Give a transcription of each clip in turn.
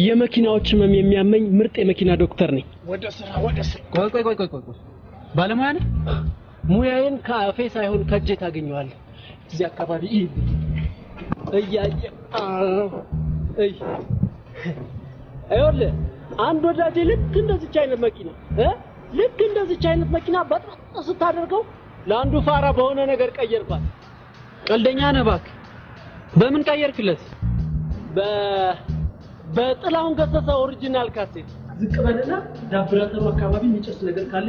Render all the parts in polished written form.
የመኪናዎች ህመም የሚያመኝ ምርጥ የመኪና ዶክተር ነኝ። ወደ ስራ ቆይ ባለሙያ ነህ? ሙያዬን ከአፌ ሳይሆን ከእጄ ታገኘዋለህ። እዚህ አካባቢ አይወለ አንድ ወዳጄ ልክ እንደዚህ አይነት መኪና በጣም ስታደርገው ለአንዱ ፋራ በሆነ ነገር ቀየርባት። ቀልደኛ ነህ እባክህ። በምን ቀየርክለት? በጥላሁን ገሰሰ ኦሪጂናል ካሴት። ዝቅ በልና ዳብራተሩ አካባቢ የሚጨስ ነገር ካለ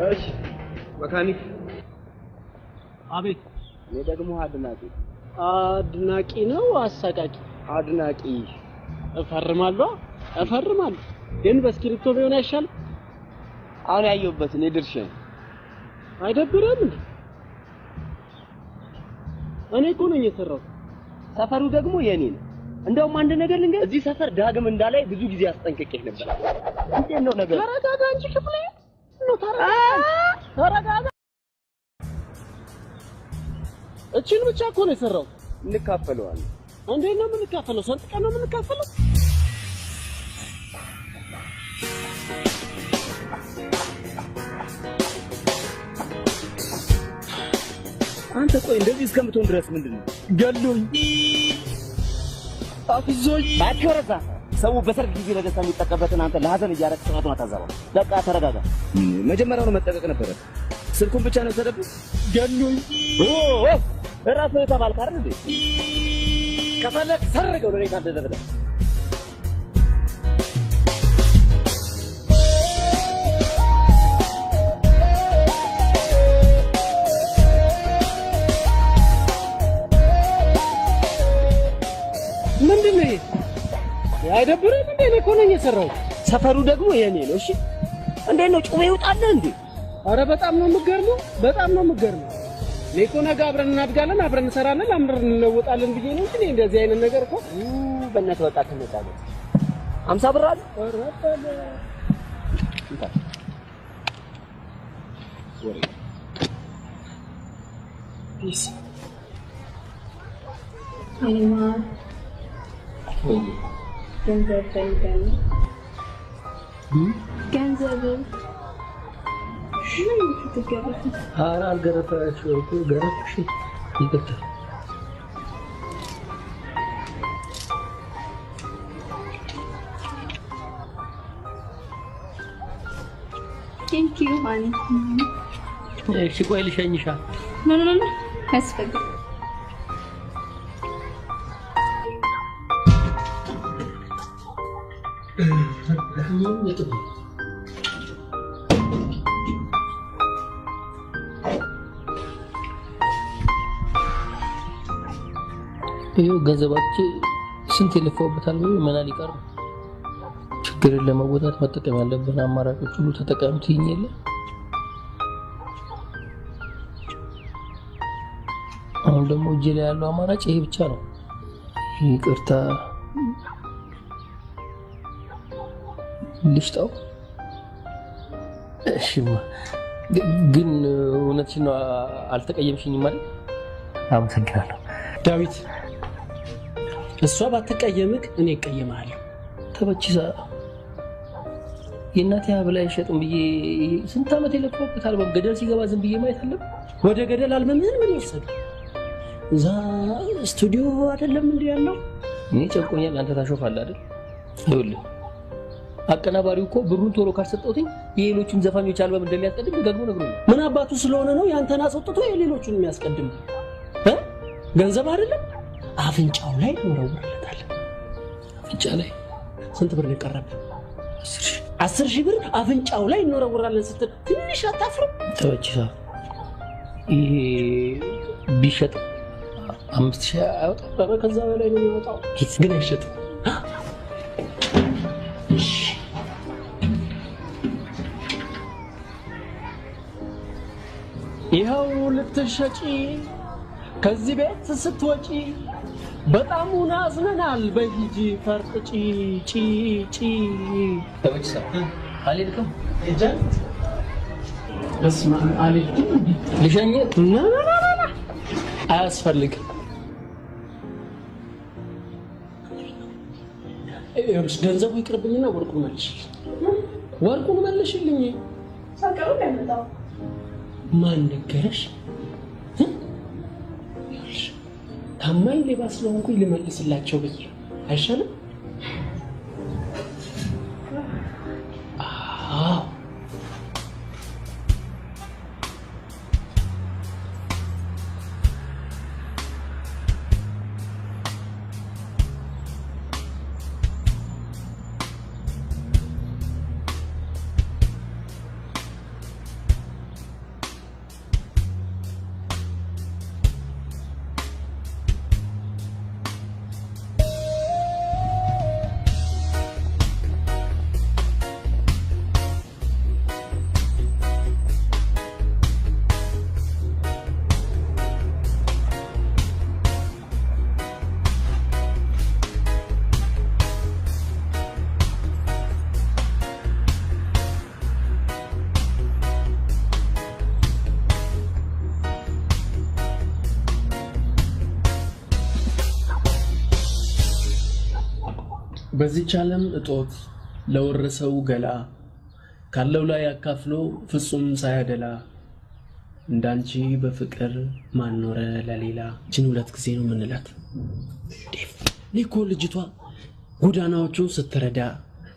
እሺ መካኒክ። አቤት። እኔ ደግሞ አድናቂ ነው አሳቃቂ? አድናቂ። እፈርማለሁ ግን በስክሪፕቶ ቢሆን አይሻልም? አሁን ያየሁበት እኔ ድርሻዬ አይደብርም እንዴ? እኔ እኮ ነኝ የሰራሁት። ሰፈሩ ደግሞ የኔ ነው። እንደውም አንድ ነገር ልንገር፣ እዚህ ሰፈር ዳግም እንዳላይ ብዙ ጊዜ አስጠንቅቄህ ነበር። እንዴት ነው ነገር? ተረጋጋ እንጂ ክፍሌ ነው። ተረጋጋ። እቺን ብቻ እኮ ነው የሰራሁት። እንካፈለዋለን። እንዴት ነው የምንካፈለው? ሰንጥቀን ነው የምንካፈለው? አንተ ቆይ እንደዚህ እስከምትሆን ድረስ ምንድነው? ገሉኝ፣ አፍዞኝ። ባትወረዛ ሰው በሰርግ ጊዜ ለደስታ የሚጠቀበትን አንተ ለሀዘን እያረክ ሰዓቱን አታዛባ። በቃ ተረጋጋ። መጀመሪያውን መጠቀቅ ነበረ። ስልኩን ብቻ ነው ተደብቆ ገሉኝ። እራሱ የተባልክ አይደል እንዴ? ከፈለክ ሰርገው ለኔ ታደደብለ። ምንድነው ይሄ? አይደብርም እንዴ? እኔ እኮ ነኝ የሰራሁት። ሰፈሩ ደግሞ የኔ ነው። እሺ እንዴት ነው ጩቤ ይውጣልህ እንዴ? አረ በጣም ነው የምትገርመው። እኔ እኮ ነገ አብረን እናድጋለን፣ አብረን እንሰራለን፣ አብረን እንለወጣለን ብዬ ነው እንጂ እንደዚህ አይነት ነገር እኮ በእናትህ ወጣት እንወጣለን። 50 ብር አለ። ፒስ አይማ ገንዘብ ፈልጋለሁ። ገንዘብ ምን ትገረፍ? ኧረ አልገረፈሽም እኮ ገረፍሽ። ይቅርታ። ቴንክ ዩ ማን። እሺ ቆይ ልሸኝሻ። ኖ ያስፈልግ። ይሄው ገንዘባችን ስንት የለፈውበታል ወይ ምን አልቀር። ችግርን ለመወጣት መጠቀም ያለብን አማራጮች ሁሉ ተጠቀምት ይኝለ። አሁን ደግሞ እጄ ላይ ያለው አማራጭ ይሄ ብቻ ነው። ይቅርታ ልሽጣው። እሺማ ግን እውነትሽን ነው አልተቀየምሽኝም ማለት? አመሰግናለሁ ዳዊት። እሷ ባትቀየምክ እኔ እቀየማለሁ። ተበቺሳ የእናቴ ሀብል አይሸጥም ብዬ ስንት ዓመት የለፈውበት አልበም ገደል ሲገባ ዝም ብዬ ማየት አለ። ወደ ገደል አልበምህን ምን ይወሰድ? እዛ ስቱዲዮ አይደለም እንዴ ያለው? እኔ ጨንቆኛል። አንተ ታሾፋለህ አይደል? ይኸውልህ አቀናባሪው እኮ ብሩን ቶሎ ካልሰጠውትኝ የሌሎቹን ዘፋኞች አልበም እንደሚያስቀድም ደግሞ ነግሮኛል። ምን አባቱ ስለሆነ ነው ያንተን አስወጥቶ የሌሎቹን የሚያስቀድም? ገንዘብ አይደለም አፍንጫው ላይ ወረውረለታል። አፍንጫ ላይ ስንት ብር ነው የቀረብህ? 10,000 ብር አፍንጫው ላይ እንወረውራለን ስትል ትንሽ አታፍርም? ተበቺሳ ይሄ ቢሸጥ 5,000 አይወጣም። ከዛ በላይ ነው የሚወጣው። ግን አይሸጥም። ይኸው ልትሸጪ ከዚህ ቤት ስትወጪ በጣም አዝነናል። በሂጂ ፈርጥጪ ጪ ተበጭሳ አልሄድክም? እጃን በስማ አልሄድኩም። ልሸኝህ? አያስፈልግም። ይኸውልሽ ገንዘቡ ይቅርብኝና ወርቁን መልሽልኝ። ሳቀሩ ለምጣው ማን ነገረሽ? ታማኝ ሌባ ስለሆንኩኝ ልመልስላቸው ብዬ አይሻልም? አዎ በዚህ ዓለም እጦት ለወረሰው ገላ ካለው ላይ አካፍሎ ፍጹም ሳያደላ እንዳንቺ በፍቅር ማኖረ ለሌላ። እቺን 2 ጊዜ ነው የምንላት። ሊኮ ልጅቷ ጎዳናዎቹን ስትረዳ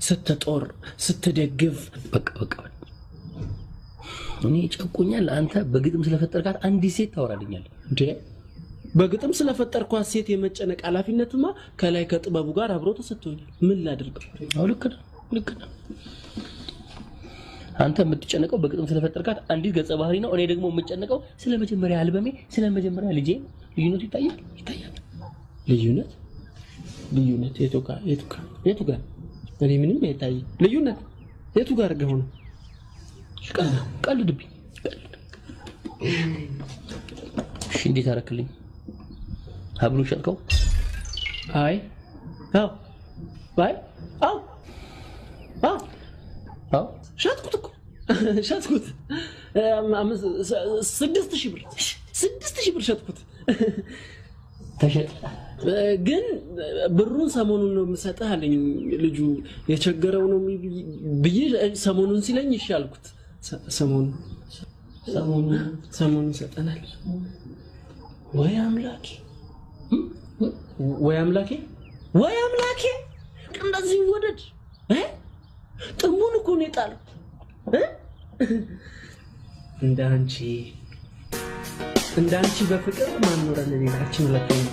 ስትጦር ስትደግፍ በቃ እኔ ጨቆኛል። አንተ በግጥም ስለፈጠርካት አንዲት ሴት ታወራልኛል እንዴ? በግጥም ስለፈጠርኳት ሴት የመጨነቅ ኃላፊነትማ ከላይ ከጥበቡ ጋር አብሮ ተሰጥቶኛል። ምን ላድርግ? አው ልክ ነው። አንተ የምትጨነቀው በግጥም ስለፈጠርካት አንዲት ገጸ ባህሪ ነው። እኔ ደግሞ የምጨነቀው ስለመጀመሪያ አልበሜ፣ ስለመጀመሪያ ልጄ። ልዩነት ይታያል። ልዩነት የቱ ጋር? እኔ ምንም አይታይ። ልዩነት የቱ ጋር ገሆ ነው? ቀልድብኝ። እሺ እንዴት አደረክልኝ? ሀብሉ ሸጥከው? አይ ሸጥኩት። 6000 ብር ሸጥኩት። ተሸጠ። ግን ብሩን ሰሞኑን ነው የምሰጥህ አለኝ ልጁ። የቸገረው ነው ብዬ ሰሞኑን ሲለኝ ይሻልኩት። ሰሞኑን ሰጠናል። ወይ አምላኬ እንደዚህ ወደድ ጥሙን እኮ ነው የጣለው። እንዳንቺ በፍቅር ማኖረ ለሌላችን ለከኝ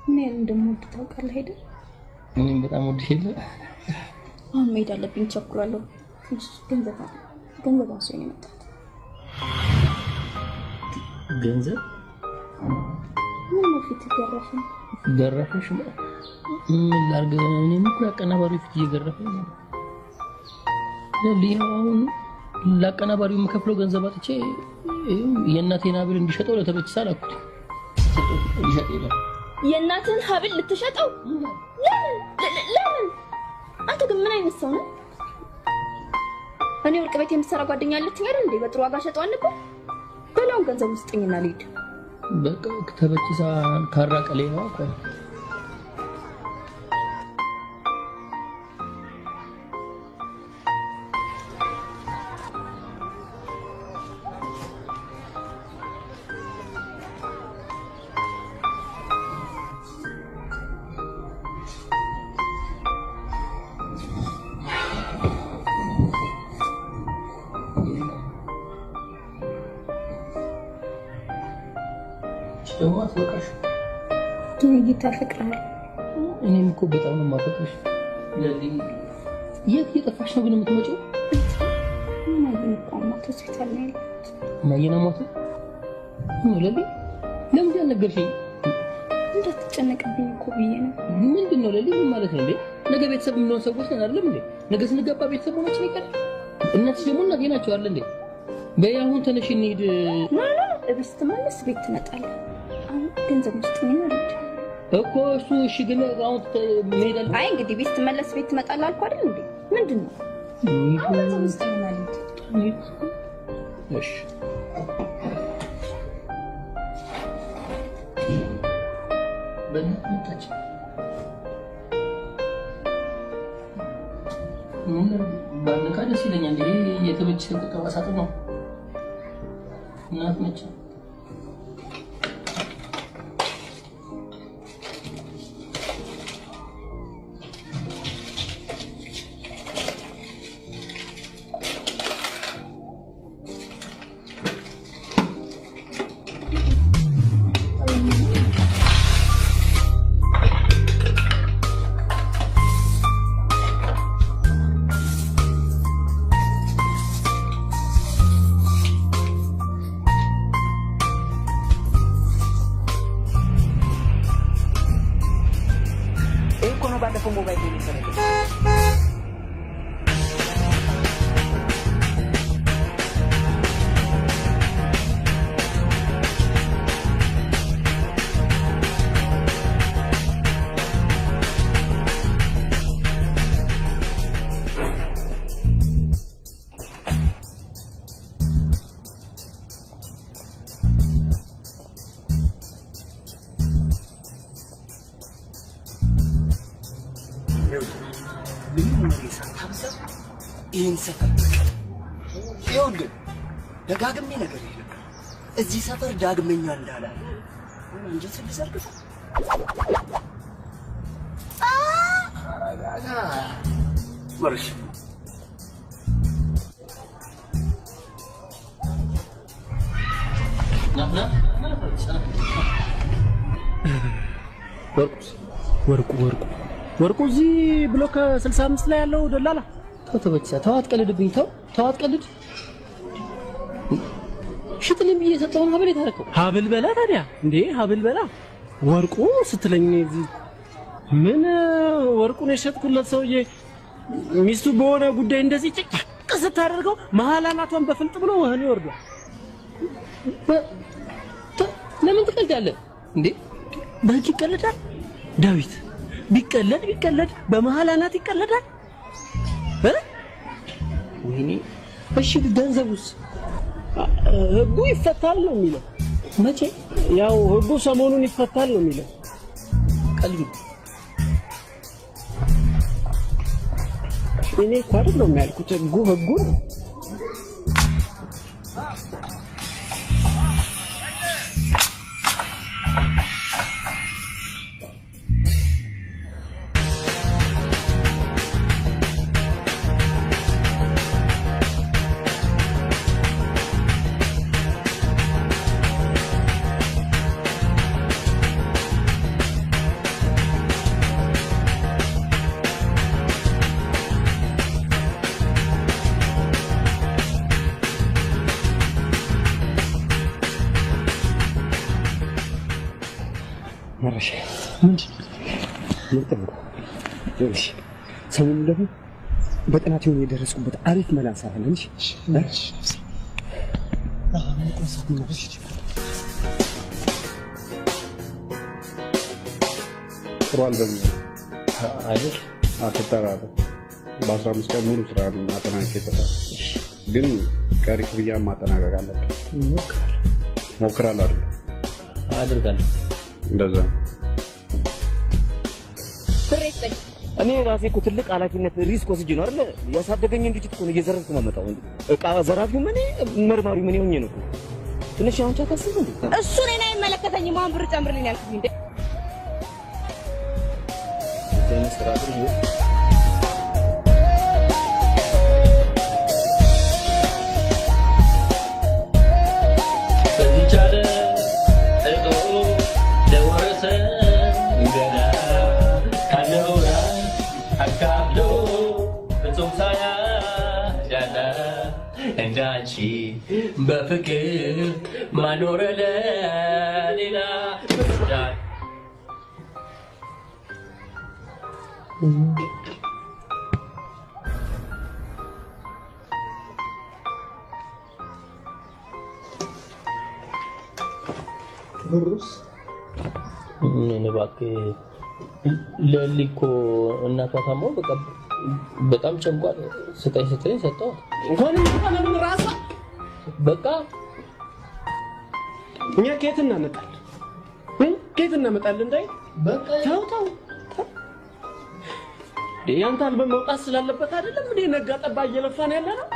ምን እንደምወድ ታውቃለህ አይደል? እኔም በጣም ወድሽ የለ። አሁን መሄድ አለብኝ፣ ቸኩላለሁ። ገንዘብ አንሶኝ ነው የመጣሁት። ገንዘብ? ምን ነው ፊት ገረፈሽ? ምን ላድርግ? እኔም እኮ አቀናባሪው ፊት እየገረፈኝ ነው። አሁን ለአቀናባሪው የምከፍለው ገንዘብ አጥቼ የእናቴን ሀብል እንዲሸጠው ለተበችሳ ላኩት። የእናትን ሀብል ልትሸጠው? ለምን? አንተ ግን ምን አይነት ሰው ነህ? እኔ ወርቅ ቤት የምትሰራ ጓደኛ አለችኝ አይደል እንዴ? በጥሩ ዋጋ ሸጠዋል እኮ። በላውን ገንዘብ ውስጥኝና ልሂድ። በቃ ተበችሳ ካራቀሌ ነው እኮ። ጌታ ያፈቅራል። እኔም እኮ በጣም ነው የማፈቅርሽ። ለዚህ የት የጠፋሽ ነው ግን የምትመጪው? ሆስፒታል ነው ማየና ሞተ ነው ለሊ ለምን ያልነገርሽኝ? እንዳትጨነቅብኝ እኮ ብዬ ነው። ምንድነው ለሊ ምን ማለት ነው እንዴ? ነገ ቤተሰብ ምን ሰዎች ነን አይደል እንዴ? ነገ ስንገባ ቤተሰብ ሆነች ነው ይቀር። እናትሽ ደግሞ እናቴ ናቸው አይደል እንዴ? በያሁን ተነሽ እንሂድ። እቤት ስትመለስ ቤት ትመጣለህ። አሁን ገንዘብ ውስጥ ምን አለች እኮ እሱ እሺ ግን አሁን መሄዳለሁ። አይ እንግዲህ ቤት ስትመለስ ቤት ትመጣለህ አልኩ አይደል እንዴ? ምንድነው አሁን ገንዘብ ውስጥ ምን አለች? እሺ በእናትሽ ምን ባንካ ደስ ይለኛል። ይሄ የተመቸ ቁጠባ ሳጥን ነው። እናት ነች። ባለፈው ሞባይል ነው የሚሰራው። ሰፈር ይኸውልህ ደጋግሜ ነገር የለም እዚህ ሰፈር ዳግመኛ እንዳላለ እንጂ ስለሰርክፍ ወርሽ ወርቁ እዚህ ብሎክ 65 ላይ ያለው ደላላ ተወተበቻ ተዋት ቀልድብኝ ተው አትቀልድ። ሽጥልኝ ብዬ ሰጠውን ሀብል የታረከው ሀብል በላ ታዲያ እንዴ ሀብል በላ ወርቁ ስትለኝ ምን ወርቁን የሸጥኩለት ሰውዬ ሚስቱ በሆነ ጉዳይ እንደዚህ ጭቅ ስታደርገው መሀል አናቷን በፍልጥ ብሎ ወህኒ ወርዷል። ለምን ትቀልዳለህ እንዴ? በህግ ይቀለዳል ዳዊት? ቢቀለድ በመሀል አናት ይቀለዳል? ወይኔ እሺ ገንዘቡስ? ህጉ ይፈታል ነው የሚለው። መቼ? ያው ህጉ ሰሞኑን ይፈታል ነው የሚለው። ቀልቢ እኔ እኮ አይደለም ያልኩት ህጉ ነው። መረሻ ምንድነው? ይኸውልሽ ሰሞኑን ደግሞ በጥናት የሆነ የደረስኩበት አሪፍ መላ እንሰራለን። እሺ ጥሩ አልበም አይደል? አትጠራጠር። በ15 ቀን ሙሉ ስራ አጠናቅቄ ይጠራል። ግን ቀሪ ክፍያ ማጠናቀቅ አለብን። ሞክራለሁ አይደል? አድርጋለሁ። እንደዛ ብሬት እኔ ራሴ እኮ ትልቅ ኃላፊነት ሪስክ ወስጄ ነው አይደል ያሳደገኝ እንጂ እኮ ነው እየዘረፍኩ ማመጣው እንዴ እቃ ዘራፊው ምን መርማሪው ምን ሆኜ ነው ትንሽ አሁን ታታስብ እንዴ እሱ እኔን አይመለከተኝም። ማን ብር ጨምርልኝ ያልኩኝ እንዴ ደምስራቱ God በፍቅር ማኖር ለሌላ ብሩስ ምን እባክህ ለሊኮ እናቷ ታማው በጣም ጨንቋል። ስጠኝ ሰጠው እንኳን ራሷ በቃ እኛ ከየት እናመጣለን እንዳይ በቃ ተው ያንተ አልበም መውጣት ስላለበት አይደለም እንዴ ነጋ ጠባ እየለፋን ያለ ነው።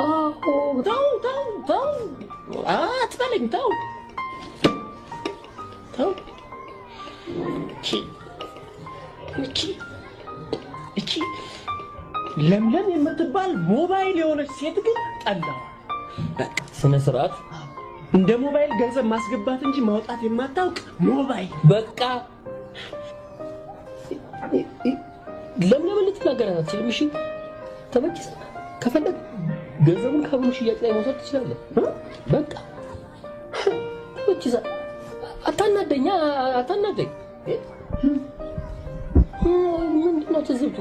ተው አትበለኝ ተው እቺ ለምለም የምትባል ሞባይል የሆነች ሴት ግን ጠላዋ። ስነ ስርዓት እንደ ሞባይል ገንዘብ ማስገባት እንጂ ማውጣት የማታውቅ ሞባይል በቃ ለምን ልትናገራት አትችልም? እሺ ተመችስ ከፈለግ ገንዘቡን ከብሩ ሽያጭ ላይ መውሰድ ትችላለህ። በቃ ተመችስ አታናደኝ ምንድነው ትዝብቱ?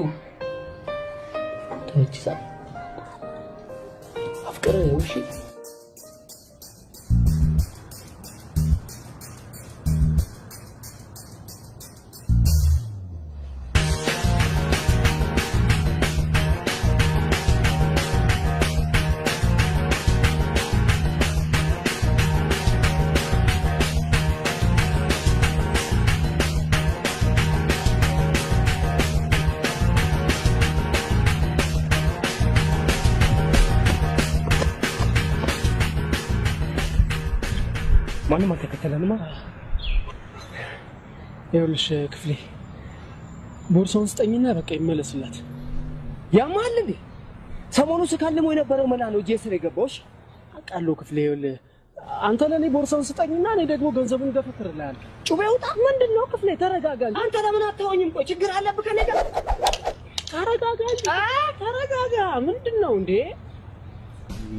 ተመችስ አፍቅረህ እሺ ማንም አልተከተለንማ። ይኸውልሽ ክፍሌ ቦርሳውን ስጠኝና በቃ ይመለስላት። ያማል እንዴ ሰሞኑን ስካልመው የነበረው መላ ነው እጄ ስር የገባውሽ። አውቃለሁ ክፍሌ። ይኸውልህ አንተ ለኔ ቦርሳውን ስጠኝና እኔ ደግሞ ገንዘቡን ገፈትርልሃለሁ። ጩቤ ውጣ። ምንድነው ክፍሌ? ተረጋጋ። አንተ ለምን አታወኝም? ቆይ ችግር አለብህ ከኔ ጋር? ተረጋጋ። ምንድነው እንዴ?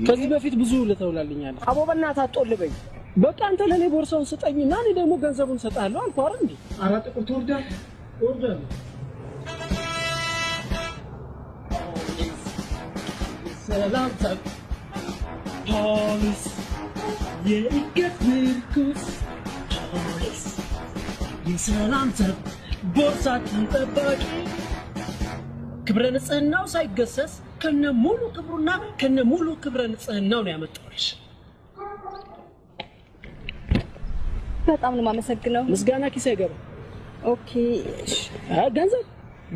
ከዚህ በፊት ብዙ ልተውላልኛል። አቦ በእናትህ አትጦልበኝ። በቃ አንተ ለኔ ቦርሳውን ስጠኝና እኔ ደግሞ ገንዘቡን ሰጣለሁ አልኩህ አይደል እንዴ? አራት ቁጥር ትወርዳለህ። ሰላም ፖሊስ የእገት ምርኩስ ፖሊስ የሰላም ዘብ ቦርሳችን ጠባቂ ክብረ ንጽህናው ሳይገሰስ ከነ ሙሉ ክብሩና ከነ ሙሉ ክብረ ንጽህናው ነው ያመጣውልሽ። በጣም ነው የማመሰግነው። ምስጋና ኪስ አይገባ። ኦኬ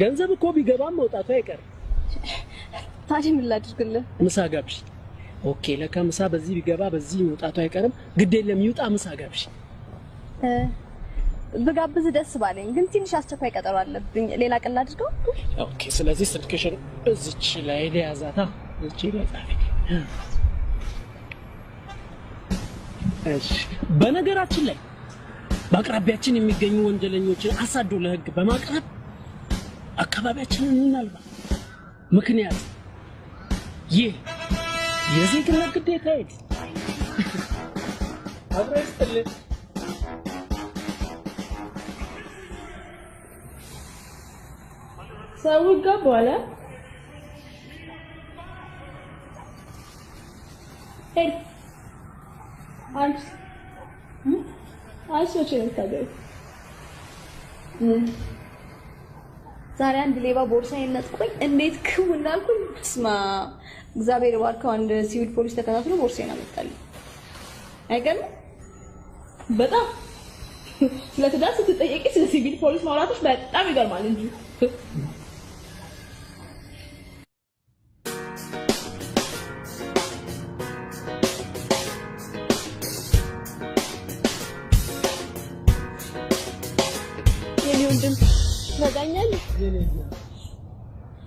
ገንዘብ እኮ ቢገባም መውጣቱ አይቀርም። ታዲያ ምን ላድርግልህ? ምሳ ጋብሽ። ኦኬ ለካ ምሳ በዚህ ቢገባ በዚህ መውጣቱ አይቀርም። ግድ የለም ይውጣ። ምሳ ጋብሽ። ብጋብዝ ደስ ባለኝ፣ ግን ትንሽ አስቸኳይ ቀጠሮ አለብኝ። ሌላ ቀን ላድርገው? ኦኬ ስለዚህ ስልክሽን እዚች ላይ ለያዛታ እቺ ለጻፊ። እሺ በነገራችን ላይ በአቅራቢያችን የሚገኙ ወንጀለኞችን አሳዶ ለህግ በማቅረብ አካባቢያችንን እናልባ። ምክንያት ይህ የዜግነት ግዴታ አይደል? አብረስጥልህ ሰው ይገባዋል። ሄድ አንቺ ዛሬ አንድ ሌባ ቦርሳዬን ነጥቆኝ እንዴት ክው እንዳልኩኝ ስማ፣ እግዚአብሔር ባርከው አንድ ሲቪል ፖሊስ ተከታትሎ ቦርሳዬን አመጣልኝ። አይገርም? በጣም ስለትዳር ስትጠየቂ ስለ ሲቪል ፖሊስ ማውራቶች በጣም ይገርማል እንጂ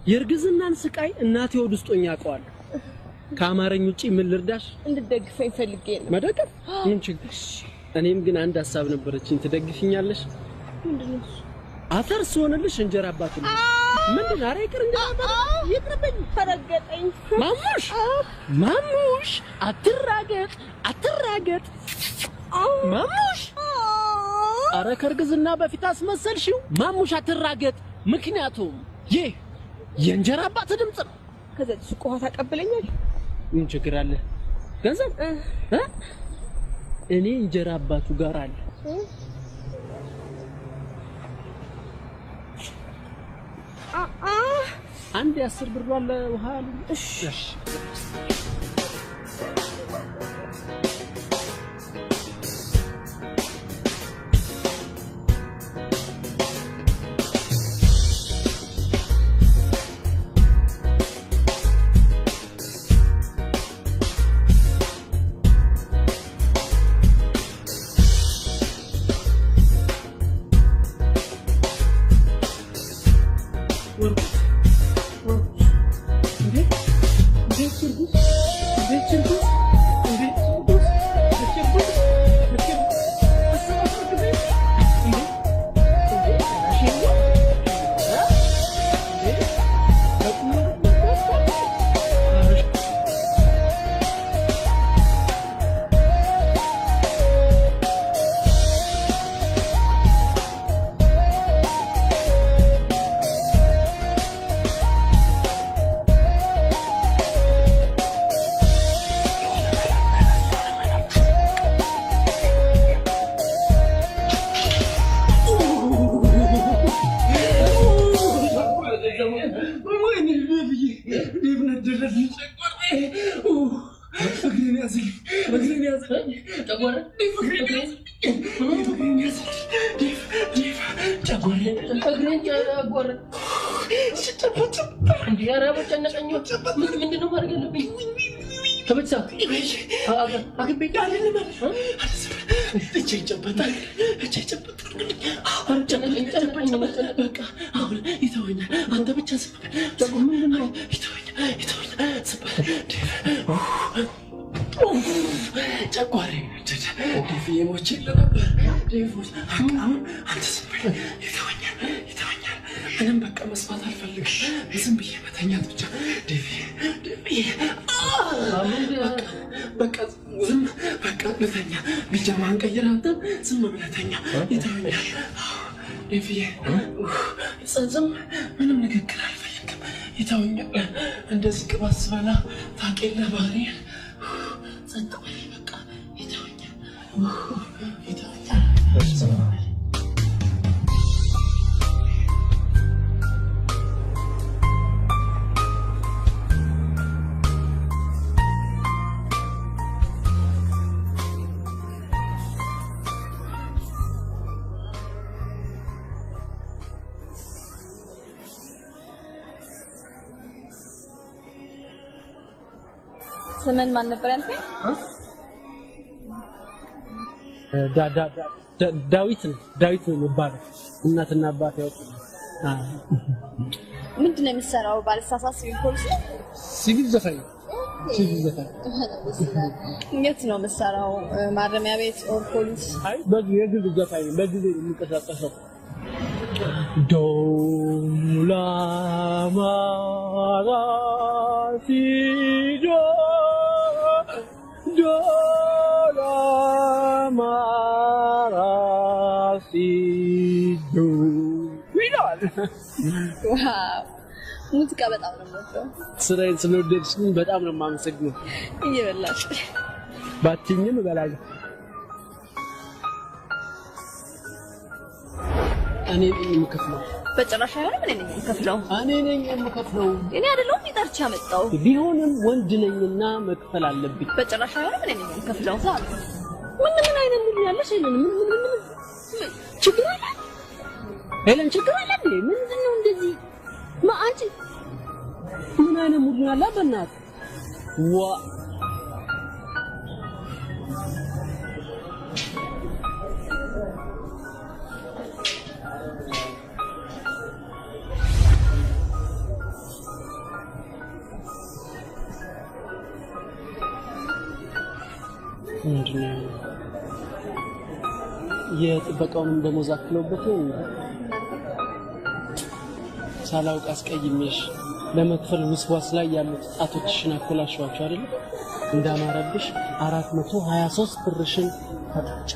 የእርግዝናን ስቃይ እናቴ ወድ ውስጥ ሆኜ አውቀዋለሁ። ከአማረኝ ውጪ ምን ልርዳሽ? እንድትደግፈኝ ፈልጌ ነው። መደገፍ ምን ችግር? እኔም ግን አንድ ሐሳብ ነበረችኝ። ትደግፊኛለሽ? ምንድነው? አፈር ስሆንልሽ እንጀራ አባት ነው። ምንድን አረ ይቅር እንጂ ይቅርብኝ ተረገጠኝ ማሙሽ አትራገጥ ማሙሽ አረ ከርግዝና በፊት አስመሰልሽው ማሙሽ አትራገጥ ምክንያቱም ይህ የእንጀራ አባት ድምጽ ነው ከዚህ ሱቆሃ ታቀበለኛል ምን ችግር አለ ገንዘብ እኔ እንጀራ አባቱ ጋር አለ አንድ 10 ብር አለ ውሃ አለ እሺ እኔም በቃ መስማት አልፈልግም ዝም ብዬ መተኛት ብቻ ዴቪ በቃ ዝም በቃ ልተኛ ቢጃማን ቀይራንተ ዝም ብለተኛ ይተኛል ዴቪ ዝም ምንም ንግግር አልፈልግም ይተኛል እንደዚህ ቅባት ስበላ ታውቂለ ባህሪ ጸጥ በቃ ይተኛል ስምን ማን ነበር ያልከኝ? ዳዊት ነው የሚባለው እናትና አባት ያወጡ ምንድን ነው የሚሰራው? ባለሳሳት ሲቪል ፖሊስ ሲቪል ዘፋኝ የት ነው የምትሰራው? ማረሚያ ቤት ኦር ፖሊስ? አይ የግል ዘፋኝ በጊዜ የሚንቀሳቀሰው ዶላ ማራሲጆ ዶላ ማራሲጆ ይላል። ዋው ሙዚቃ በጣም ነው የምወደው። ስራዬን ስለወደድሽኝ በጣም ነው የማመሰግነው። እየበላሽ ባትኝም እበላለሁ። እኔ ነኝ የምከፍለው። በጭራሽ አይሆንም። እኔ ነኝ የምከፍለው። እኔ ነኝ የምከፍለው። እኔ አይደለሁም ይጠርቻ መጣው። ቢሆንም ወንድ ነኝና መክፈል አለብኝ። በጭራሽ አይሆንም። እኔ ነኝ የምከፍለው። ምን አይነት ሙሉ ያለሽ ሄለን? ምን ችግር አለ? ሄለን ችግር አለ እንዴ? ምንድነው እንደዚህ? አንቺ ምን አይነት ሙሉ ያለ በእናትህ ዋ ምንድነው የጥበቃውንም ደሞዝ አክለውበት ነው ሳላውቅ አስቀይሜሽ ለመክፈል ውስዋስ ላይ ያሉት ጣቶችሽን አኮላሽዋቸው አይደል? እንዳማረብሽ 423 ብርሽን ታጣጭ።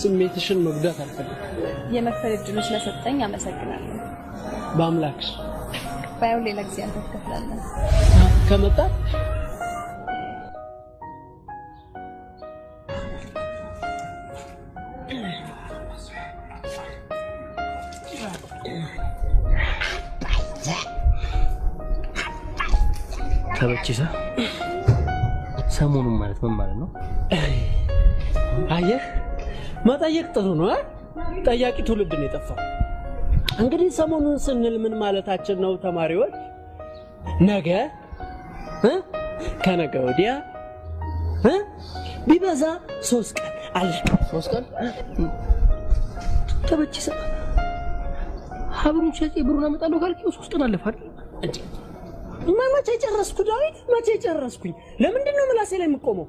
ስሜትሽን መጉዳት አልፈልግም። የመክፈል እድሉን ስለሰጠኝ አመሰግናለሁ። በአምላክሽ ባይሆን ሌላ ጊዜ አንተ ትከፍላለህ። ከመጣ ተበችሳ ሰሞኑን ማለት ምን ማለት ነው? አየህ መጠየቅ ጥሩ ነው። ጠያቂ ትውልድ ነው የጠፋው። እንግዲህ ሰሞኑን ስንል ምን ማለታችን ነው ተማሪዎች? ነገ ከነገ ወዲያ ቢበዛ 3 ቀን አለ። 3 ቀን ተበችሳ ሀብሩን ሸጬ ብሩን አመጣለሁ ካልኩ 3 ቀን አለፈ አይደል እንዴ? መቼ ጨረስኩ ዳዊት? መቼ ጨረስኩኝ? ለምንድን ነው ምላሴ ላይ የምቆመው?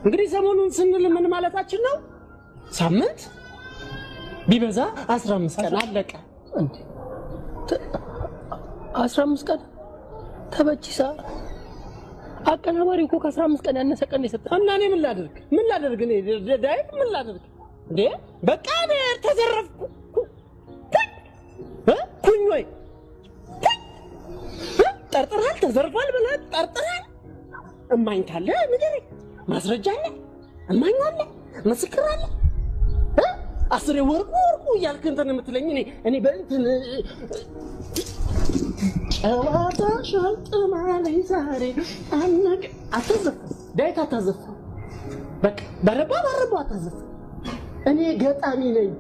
እንግዲህ ሰሞኑን ስንል ምን ማለታችን ነው? ሳምንት ቢበዛ 15 ቀን አለቀ እንዴ? 15 ቀን ተበችሳ አቀናባሪው እኮ ከ15 ቀን ያነሰ ቀን የሰጠው እና እኔ ምን ላደርግ እኔ ዳዊት ምን ላደርግ እንዴ? በቃ እኔ ተዘረፍኩ ኩኝ ወይ ጠርጥራል ተዘርፏል ብለህ ጠርጥራል። እማኝ ካለ ንገረኝ። ማስረጃ አለ፣ እማኝ አለ፣ ምስክር አለ። አስሬ ወርቁ እያልክ እንትን የምትለኝ እኔ በእንትን ጨዋታ ሻልጥማለኝ ዛሬ አነቅ አታዘፍ ዳዊት አታዘፍ። በቃ በረባ አታዘፍ። እኔ ገጣሚ ነኝ።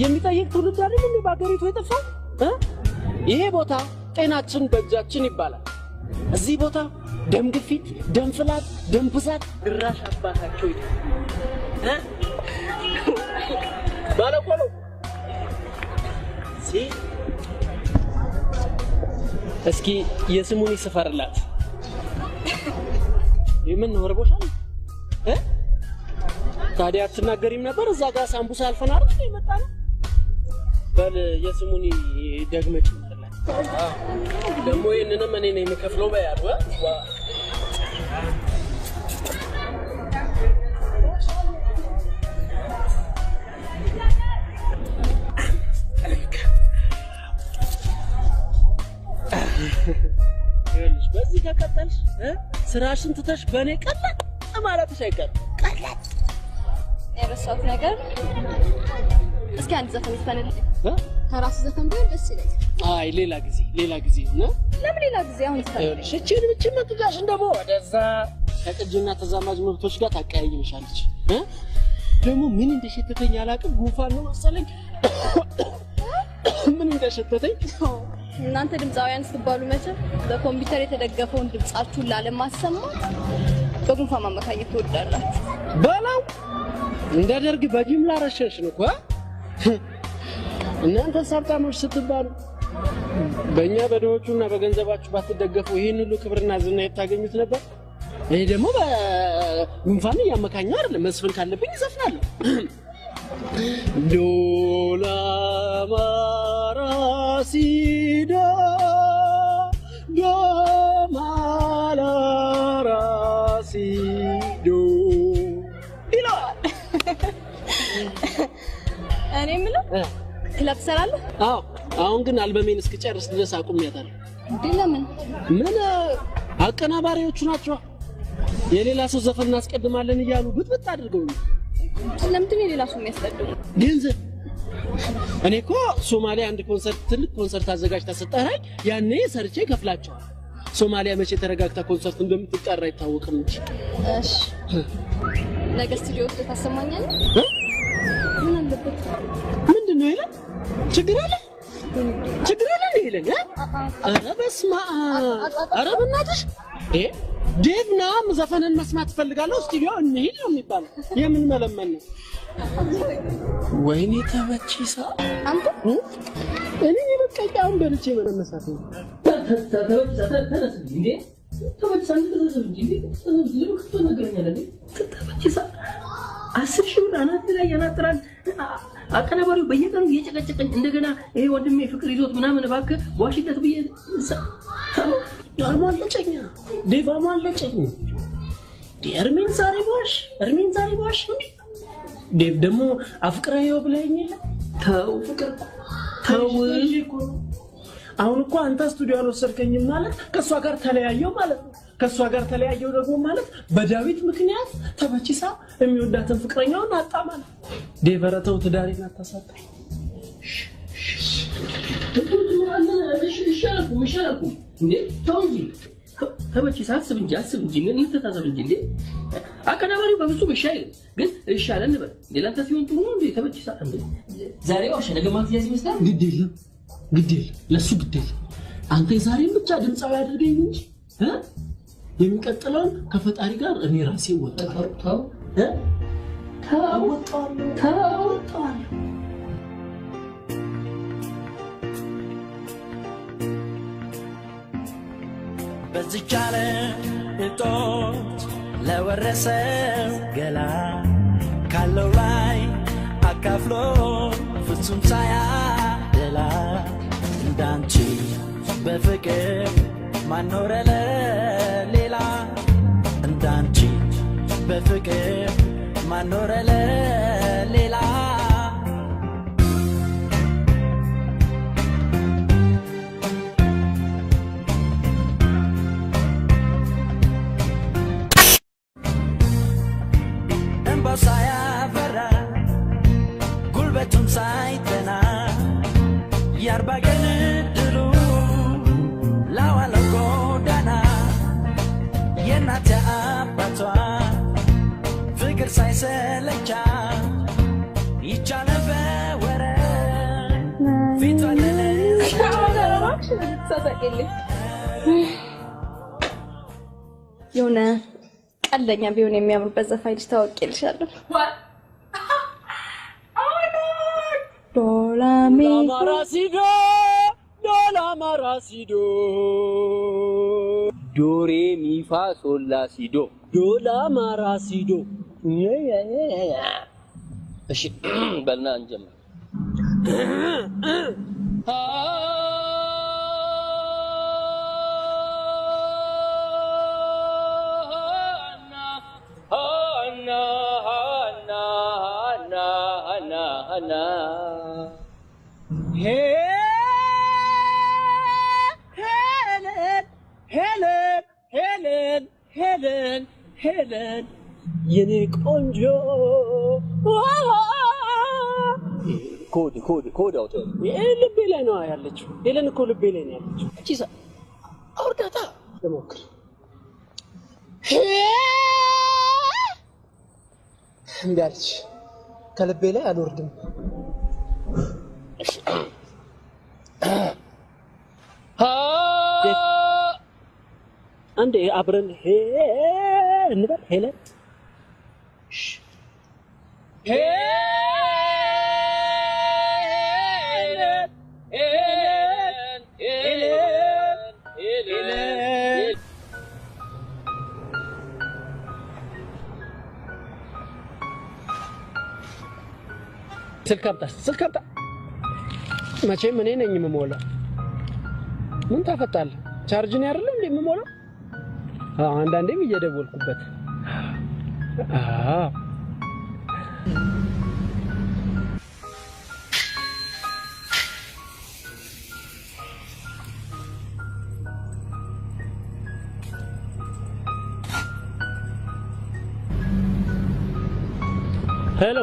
የሚጠይቅ ትውልድ አይደል እንዴ በአገሪቱ የጠፋው? ይሄ ቦታ ጤናችን በእጃችን ይባላል። እዚህ ቦታ ደም ግፊት፣ ደም ፍላት፣ ደም ብዛት ድራሽ አባታቸው ይላል። ባለቆሎ እስኪ የስሙን ይስፈርላት። የምን ነው ወርቦሻል? ታዲያ አትናገሪም ነበር? እዛ ጋር ሳምቡሳ አልፈን አይደል የመጣነው? በል የስሙን ደግመጭ ማለት ደግሞ ይሄንንም እኔ ነኝ የምከፍለው በያሉ በዚህ ከቀጠልሽ ስራሽን ትተሽ በእኔ ቀለጥ ማለትሽ አይቀርም። ቀለጥ የረሳሁት ነገር እስኪ አንድ ዘፈን ይፈንልኝ። ከራስ ዘፈን ቢሆን ደስ ይለኛል። አይ ሌላ ጊዜ ነው። ለምን ሌላ ጊዜ? አሁን ይፈንልኝ። እቺ መጥጋሽ እንደሞ ወደዛ ከቅጅና ተዛማጅ መብቶች ጋር ታቀያይምሻለች። ደግሞ ምን እንደሸተተኝ አላውቅም። ጉንፋን ነው መሰለኝ። ምን እንደሸተተኝ እናንተ ድምፃውያን ስትባሉ መቼም በኮምፒውተር የተደገፈውን ድምጻችሁን ላለማሰማት በጉንፋን ማመካኘት ትወዳላችሁ። በላው እንደ ደርግ በጅምላ ረሸሽን እኮ እናንተ ሀብታሞች ስትባሉ በእኛ በድሆቹና በገንዘባችሁ ባትደገፉ ይህን ሁሉ ክብርና ዝና የታገኙት ነበር። ይሄ ደግሞ በጉንፋን እያመካኘው አይደለም። መስፈን ካለብኝ እዘፍናለሁ። ዶላ ማራሲዳ ዶማላራሲዶ ይላል። እኔ የምለው ክለብ ትሰራለህ? አዎ፣ አሁን ግን አልበሜን እስክጨርስ ድረስ አቁሜያታለሁ። እንዴ ለምን? ምን አቀናባሪዎቹ ናቸው የሌላ ሰው ዘፈን እናስቀድማለን እያሉ ብጥብጥ አድርገውኝ። ስለምንድን ነው የሌላ ሰው የሚያስቀድሙ? ገንዘብ። እኔ እኮ ሶማሊያ አንድ ትልቅ ኮንሰርት አዘጋጅታ ሰጠኸኝ፣ ያኔ ሰርቼ ከፍላቸዋል። ሶማሊያ መቼ ተረጋግታ ኮንሰርት እንደምትጠራ አይታወቅም እንጂ። እሺ ነገ ስቱዲዮ ውስጥ ታሰማኛለህ? ምን አለበት? ምንድን ነው ይላል? ችግር አለ? ችግር የለም ይሄልን ኧረ በስመ አብ ኧረ በእናትሽ ዴቭና ዘፈንን መስማት ፈልጋለሁ ስቱዲዮ እንሂድ ነው የሚባለው የምን መለመን ነው ወይኔ ተበቺሳ አንተ እኔ በቃ በልቼ መነሳት ነው ተበቺሳ እንዴ ተበቺሳ ተበቺሳ 10 ሺህ ብር አናት ላይ ያናጥራል አቀናባሪው በየቀኑ እየጨቀጨቀኝ እንደገና ይሄ ወንድሜ ፍቅር ይዞት ምናምን እባክህ ዋሽለት ብዬ አማለጨኛ ዴቭ አማለጨኝ እርሜን ዛሬ ባሽ ዴቭ ደግሞ አፍቅራየው ብለኸኝ የለ ተው ፍቅር ተው አሁን እኮ አንተ ስቱዲዮ አልወሰድከኝም ማለት ከሷ ጋር ተለያየው ማለት ነው ከሷ ጋር ተለያየው ደግሞ ማለት በዳዊት ምክንያት ተበቺሳ የሚወዳትን ፍቅረኛውን አጣ ማለት ዴቭ ረተው ትዳሬን አታሳጣኝ ይሻላል እንዴ ተው እንጂ ተበቺሳ አስብ እንጂ ምን ተታዘብ እንጂ እንዴ አቀናባሪው በፍጹም ይሻላል ግን ይሻላል ነበር ሌላንተ ሲሆን ጥሩ ነው እንዴ ተበቺሳ እንዴ ዛሬ ዋሽ ነገ ማትያዝ ይመስላል ግዴል ለሱ ግዴል አንተ ዛሬም ብቻ ድምጻዊ አድርገኝ እንጂ የሚቀጥለውን ከፈጣሪ ጋር እኔ ራሴ ወጣው በዝቻለ እጦት ለወረሰው ገላ ካለው ላይ አካፍሎ ፍጹም ሳያደላ እንዳንቺ በፍቅር ማኖረ ለሌላ እንዳንቺ በፍቅር ማኖረ ለሌላ እንባው ሳያፈራ ጉልበቱም ሳይተና የአርባ ቀን ድሉ ላዋለው ጎዳና የእናት አባቷ ፍቅር ሳይሰለቻ ይቻለ በወረ ፊቷ የሆነ ቀልደኛ ቢሆን የሚያምርበት ዘፋኝ ልጅ ታውቂልሻለሁ ዶላማራሲዶ ዶሬ ሚፋ ሶላ ሲዶ ዶላማራሲዶ እሺ በልና እንጀምር ሄለን የኔ ቆንጆ ኮድ አውጣ ልቤ ላይ ነው ያለችው ሄለን እኮ ልቤ ላይ ነው ያለችው እቺ አውርዳታ ለሞክር እንዳልች ከልቤ ላይ አልወርድም አንዴ አብረን እንበል ሄለን ስልክ አምጣ መቼም እኔ ነኝ የምሞላው ምን ታፈጣለህ ቻርጅ ነው አይደል እንዴ የምሞላው አንዳንዴም እየደወልኩበት ሄሎ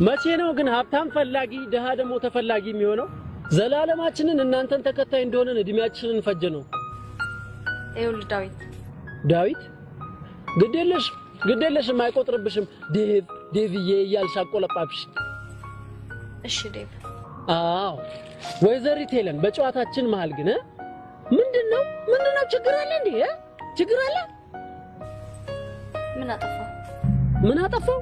መቼ ነው ግን ሀብታም ፈላጊ ድሃ ደግሞ ተፈላጊ የሚሆነው ዘላለማችንን እናንተን ተከታይ እንደሆነን እድሜያችንን ፈጀ ነው ይኸውልህ ዳዊት ግዴለሽም አይቆጥርብሽም ዴቭዬ እያልሽ አቆለጳብሽ እሺ ዴቭ አዎ ወይዘሪት ሄለን በጨዋታችን መሃል ግን ምንድነው ችግር አለ እንዴ ችግር አለ ምን አጠፋው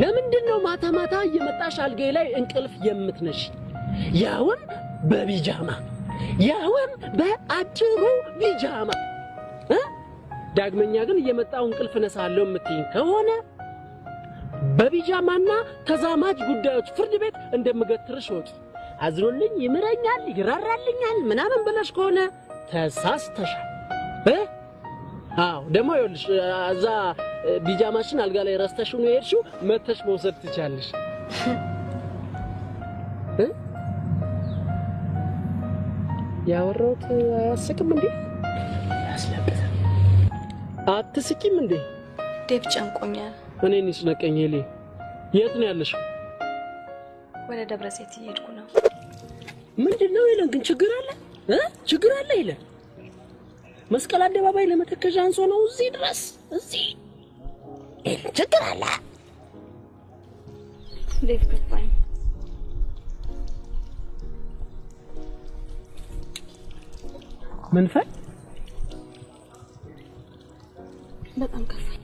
ለምንድነው ማታ እየመጣሽ አልጋዬ ላይ እንቅልፍ የምትነሽ ያውን በቢጃማ ያውን በአጭሩ ቢጃማ ዳግመኛ ግን እየመጣው እንቅልፍ ነሳለው የምትይኝ ከሆነ በቢጃማና ተዛማጅ ጉዳዮች ፍርድ ቤት እንደምገትርሽ ወቂ አዝሮልኝ ይምረኛል ይራራልኛል ምናምን ብለሽ ከሆነ ተሳስተሻል አዎ ደሞ ይኸውልሽ አዛ ቢጃማሽን አልጋ ላይ ረስተሽው ነው የሄድሽው መተሽ መውሰድ ትቻለሽ ያወራሁት አያስቅም እንዴ ያስለብስ አትስቂም እንዴ ዴቭ ጨንቆኛል እኔንስ ነቀኝሌ የት ነው ያለሽው ወደ ደብረዘይት እየሄድኩ ነው ምንድነው ይለን ግን ችግር አለ ይለን መስቀል አደባባይ ለመተከጃ አንሶ ነው እዚህ ድረስ እዚህ ችግር አለ ዴቭ ከፋኝ ምን ፈል በጣም ከፋኝ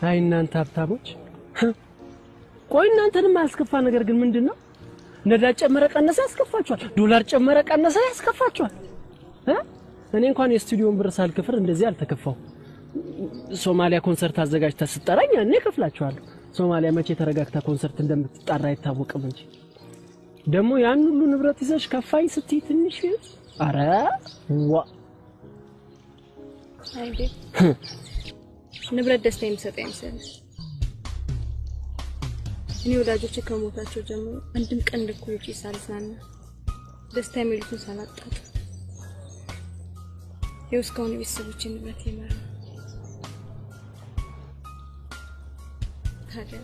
አይ እናንተ ሀብታሞች ቆይ እናንተንም አያስከፋ ነገር ግን ምንድነው ነዳጅ ጨመረ ቀነሰ ያስከፋችኋል ዶላር ጨመረ ቀነሰ ያስከፋችኋል እኔ እንኳን የስቱዲዮን ብር ሳልከፍል እንደዚህ አልተከፋው ሶማሊያ ኮንሰርት አዘጋጅታ ስጠራኝ እኔ ከፍላችኋለሁ ሶማሊያ መቼ ተረጋግታ ኮንሰርት እንደምትጣራ አይታወቅም እንጂ ደሞ ያን ሁሉ ንብረት ይዘሽ ከፋይ ስትይ ትንሽ አረ ዋ አይዴ ንብረት ደስታ የሚሰጠኝ መሰለኝ እኔ ወዳጆቼ ከሞታቸው ጀምሮ አንድም ቀን ለኮይጪ ሳልሳና ደስታ የሚሉትን ሳላጣጥ የውስካውን ቤተሰቦቼን ንብረት ይመራ ታዲያ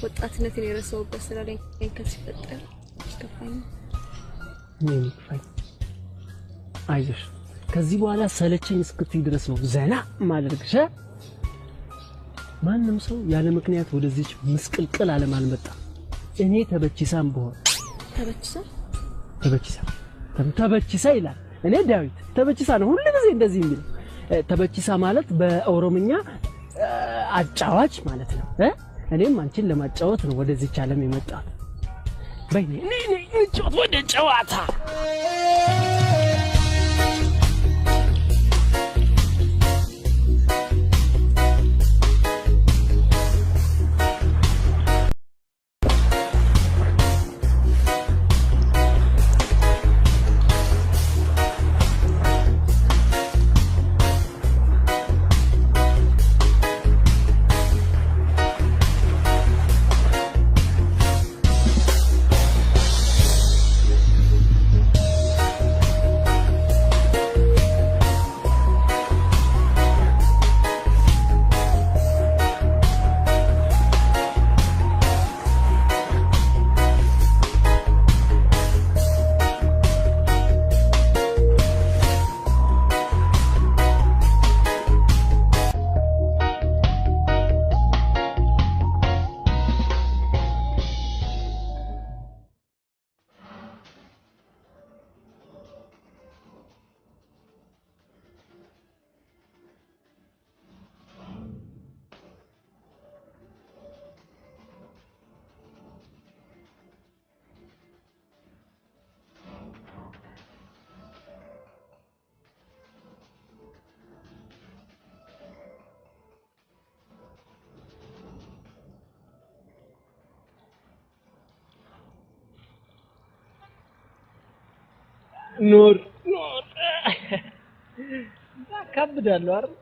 ወጣትነትን የረሳሁበት ስራ ላይ ሲፈጠር ይከፋኝ አይዞሽ ከዚህ በኋላ ሰለቸኝ እስክትይ ድረስ ነው ዘና ማድረግሽ ማንንም ሰው ያለ ምክንያት ወደዚህ ምስቅልቅል ዓለም አልመጣ እኔ ተበችሳም በሆነ ተበችሳ ይላል እኔ ዳዊት ተበችሳ ነው ሁሉ ጊዜ እንደዚህ የሚል ተበችሳ ማለት በኦሮምኛ አጫዋች ማለት ነው እኔም አንቺን ለማጫወት ነው ወደዚህ ዓለም የመጣው በእኔ ጫወት ወደ ጨዋታ ኖር ከብዳለሁ አይደል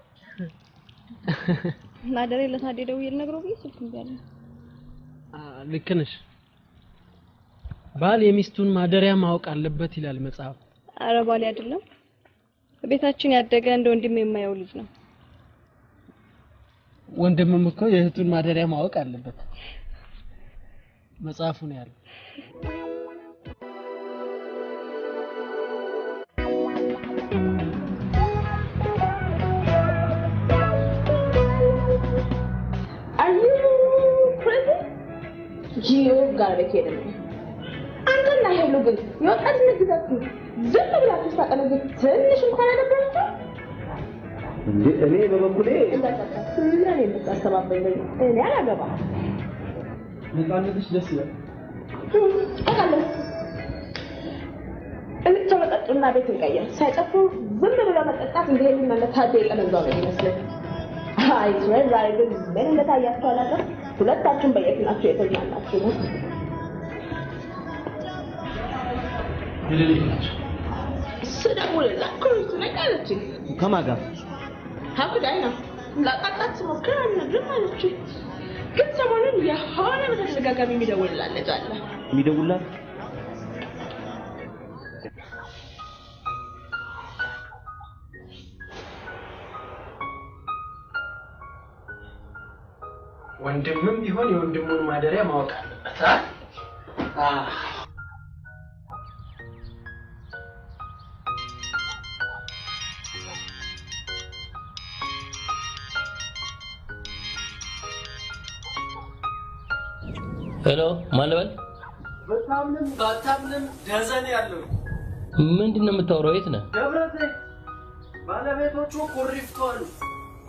ማደሬ ለታደደው ይልነግረው ቢስ ይልኩኛል ልክ ነሽ ባል የሚስቱን ማደሪያ ማወቅ አለበት ይላል መጽሐፍ አረ ባል አይደለም ቤታችን ያደገ እንደ ወንድም የማየው ልጅ ነው ወንድምም እኮ የእህቱን ማደሪያ ማወቅ አለበት መጽሐፉ ነው ያለው Are you ጂዮ ጋር በከደም አንተና ሄሎ ግን የወጣት ንግዛችሁ ዝም ብላችሁ ታቀለገ ትንሽ እንኳን አለባችሁ እኔ በበኩሌ ለኔ ተስተባበኝ እኔ አላገባ ነፃነትሽ ደስ ይላል አለ እንት ተመጣጣና ቤት እንቀየር ሳይጠፉ ዝም ብሎ መጠጣት እንደሄድ መለታደ የቀነዛው ነው ይመስላል አይ ስዌር ዛሬ ግን ምን እንደታያችሁ አላውቅም ሁለታችሁም በየፊናችሁ የተዝናናችሁ ነው ሰዳሙለ ዛኩሩት ነቃለች ከማጋ ሀብዳይና ላቃጣት ሞከራ ነበር ማለት ግን ሰሞኑን የሆነ በተደጋጋሚ የሚደውልላለች አለ የሚደውልላት ወንድምም ቢሆን የወንድሙን ማደሪያ ማወቅ አለበት ሄሎ ማለበል በጣምንም ደዘን ያለው ምንድነው የምታወራው የት ነህ ደብረቴ ባለቤቶቹ ኮሪፍቶ አሉ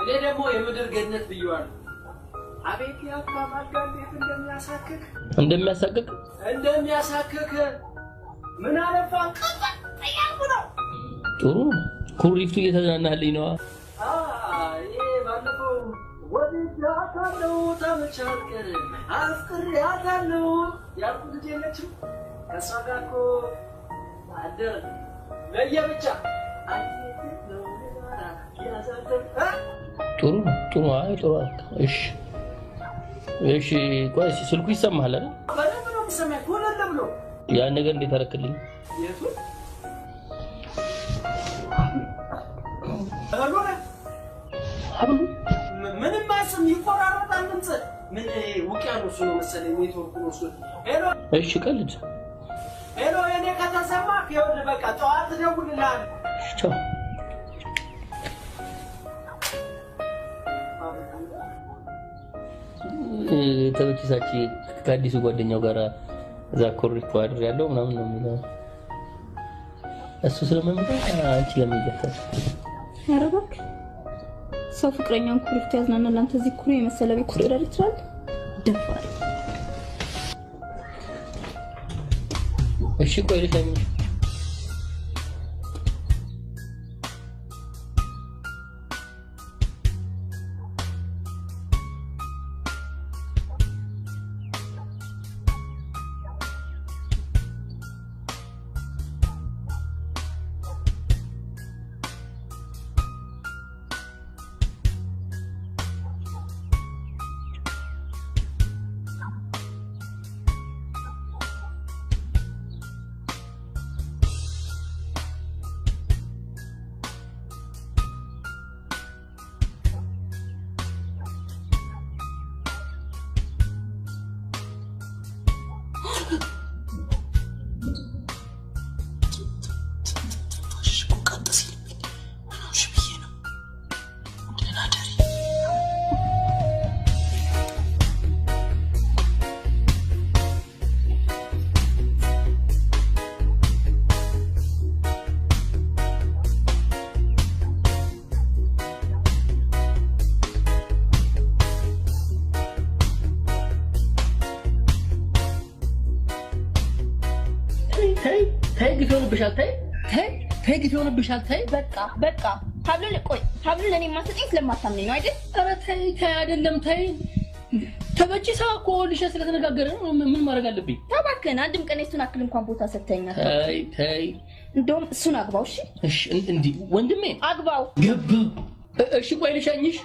እኔ ደግሞ የምድር ገነት ብየዋለሁ አቤት ያካማጋ እንዴት እንደሚያሳክክ ምን አለፋ ቀጣያው ነው ጥሩ ኩሪፍቱ እየተዝናናልኝ ነው ይሄ ባለፈው ወዲያታለው ተመቻልከር አፍቅሬያታለሁ ያልኩት ልጅ የለችም ከሷ ጋር እኮ አደር ለየብቻ ጥሩ አይ ጥሩ እሺ ቆይ ስልኩ ይሰማሃል አይደል በደንብ ነው የሚሰማኝ ሁሉም ብሎ ያን ነገር እንዴት አደረክልኝ የቱ አብሉ ምንም ማስም ይቆራረጣል ድምጽ ምን ውቅያኖስ ነው መሰለኝ ኔትወርክ ነው እሱ እሺ ቀልድ ሄሎ እኔ ከተሰማ ይኸውልህ በቃ ጠዋት ደውልልሃለሁ ቻው ተበችሳች ከአዲሱ ጓደኛው ጋር እዛ ኮሪፍቱ አድር ያለው ምናምን ነው የሚለው እሱ ስለማይመጣ አንቺ ለምን ይገታል ያረጋክ ሰው ፍቅረኛውን ኮሪፍቱ ያዝናናል አንተ እዚህ ኩሪ የመሰለ ቤት ውስጥ ዳር ይችላል ደፋር እሺ ቆይ ልተኝ ግፊውንብሻል ታይ በቃ ሀብሉ ለኔ ማሰጠኝ ስለማታምነኝ ነው አይደል ኧረ ታይ አይደለም ታይ ተበጭሳ እኮ ልጅ ስለተነጋገረ ነው ምን ማድረግ አለብኝ ታባከን አንድም ቀን እሱን አክል እንኳን ቦታ ሰተኛል ታይ እንደውም እሱን አግባው እሺ እንዴ ወንድሜ አግባው ገባ እሺ ቆይ ልሻኝሽ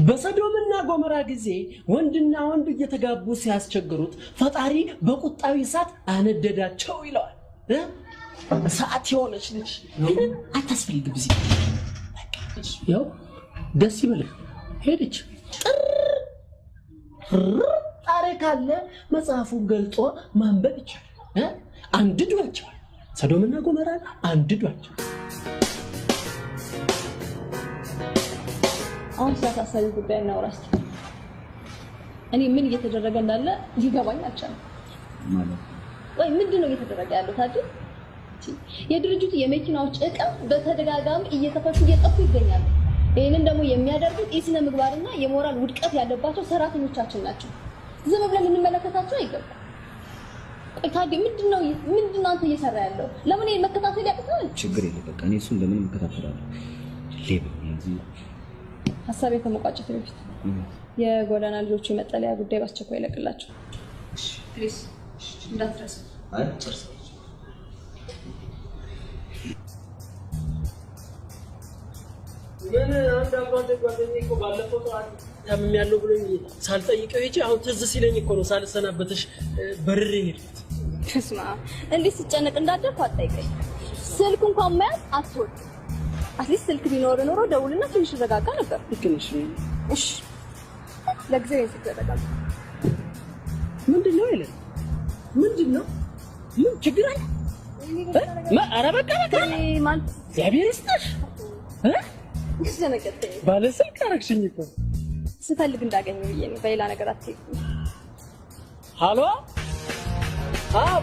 በሰዶምና ጎመራ ጊዜ ወንድና ወንድ እየተጋቡ ሲያስቸግሩት ፈጣሪ በቁጣው እሳት አነደዳቸው ይለዋል ሰዓት የሆነች ልጅ አታስፈልግም እዚህ ያው ደስ ይበልህ ሄደች ታሪክ አለ መጽሐፉን ገልጦ ማንበብ ይቻላል አንድዷቸው ሰዶምና ጎመራን አንድዷቸው አሁን ስለታሰቢ ጉዳይ እናውራስ። እኔ ምን እየተደረገ እንዳለ ሊገባኝ አልቻለም ማለት ወይ ምንድነው እየተደረገ ያለው ታዲያ? የድርጅቱ የመኪናዎች እቃ በተደጋጋሚ እየተፈቱ እየጠፉ ይገኛሉ። ይሄንን ደግሞ የሚያደርጉት የስነ ምግባርና የሞራል ውድቀት ያለባቸው ሰራተኞቻችን ናቸው። ዝም ብለን እንመለከታቸው አይገባም። ቆይ ታዲያ ምንድነው አንተ እየሰራ ያለው? ለምን ይሄን መከታተል ያቅታል? ችግር የለም በቃ እኔ እሱን ለምን መከታተላለሁ? ሌባ ሀሳብ የተመቋጨት በፊት የጎዳና ልጆች የመጠለያ ጉዳይ ባስቸኳይ ይለቅላቸው። እሺ ፕሊዝ እንዳትረሳ። አይ ጨርሰ ምን አንድ አባቴ ጓደኛዬ እኮ ባለፈው ጠዋት ታምም ያለው ብሎኝ ሳልጠይቀው ሂጂ አሁን ትዝ ሲለኝ እኮ ነው ሳልሰናበትሽ በርሬ ሄድኩት። ተስማ እንዴ ሲጨነቅ እንዳደርኩ አትጠይቀኝ። ስልክ እንኳን መያዝ አትወድ። አትሊስት ስልክ ቢኖር ኖሮ ደውልና ትንሽ ረጋጋ ነበር። ልክንሽ። እሺ ለጊዜው ስልክ ተጠቃም። ምንድነው ይለ ምንድነው? ምን ችግር አለ? ኧረ በቃ ማለት እግዚአብሔር ይስጥሽ። ይዘነቀጠኝ ባለስልክ አረግሽኝ እኮ ስፈልግ እንዳገኘው ብዬ ነው። በሌላ ነገር አትይኝ። ሃሎ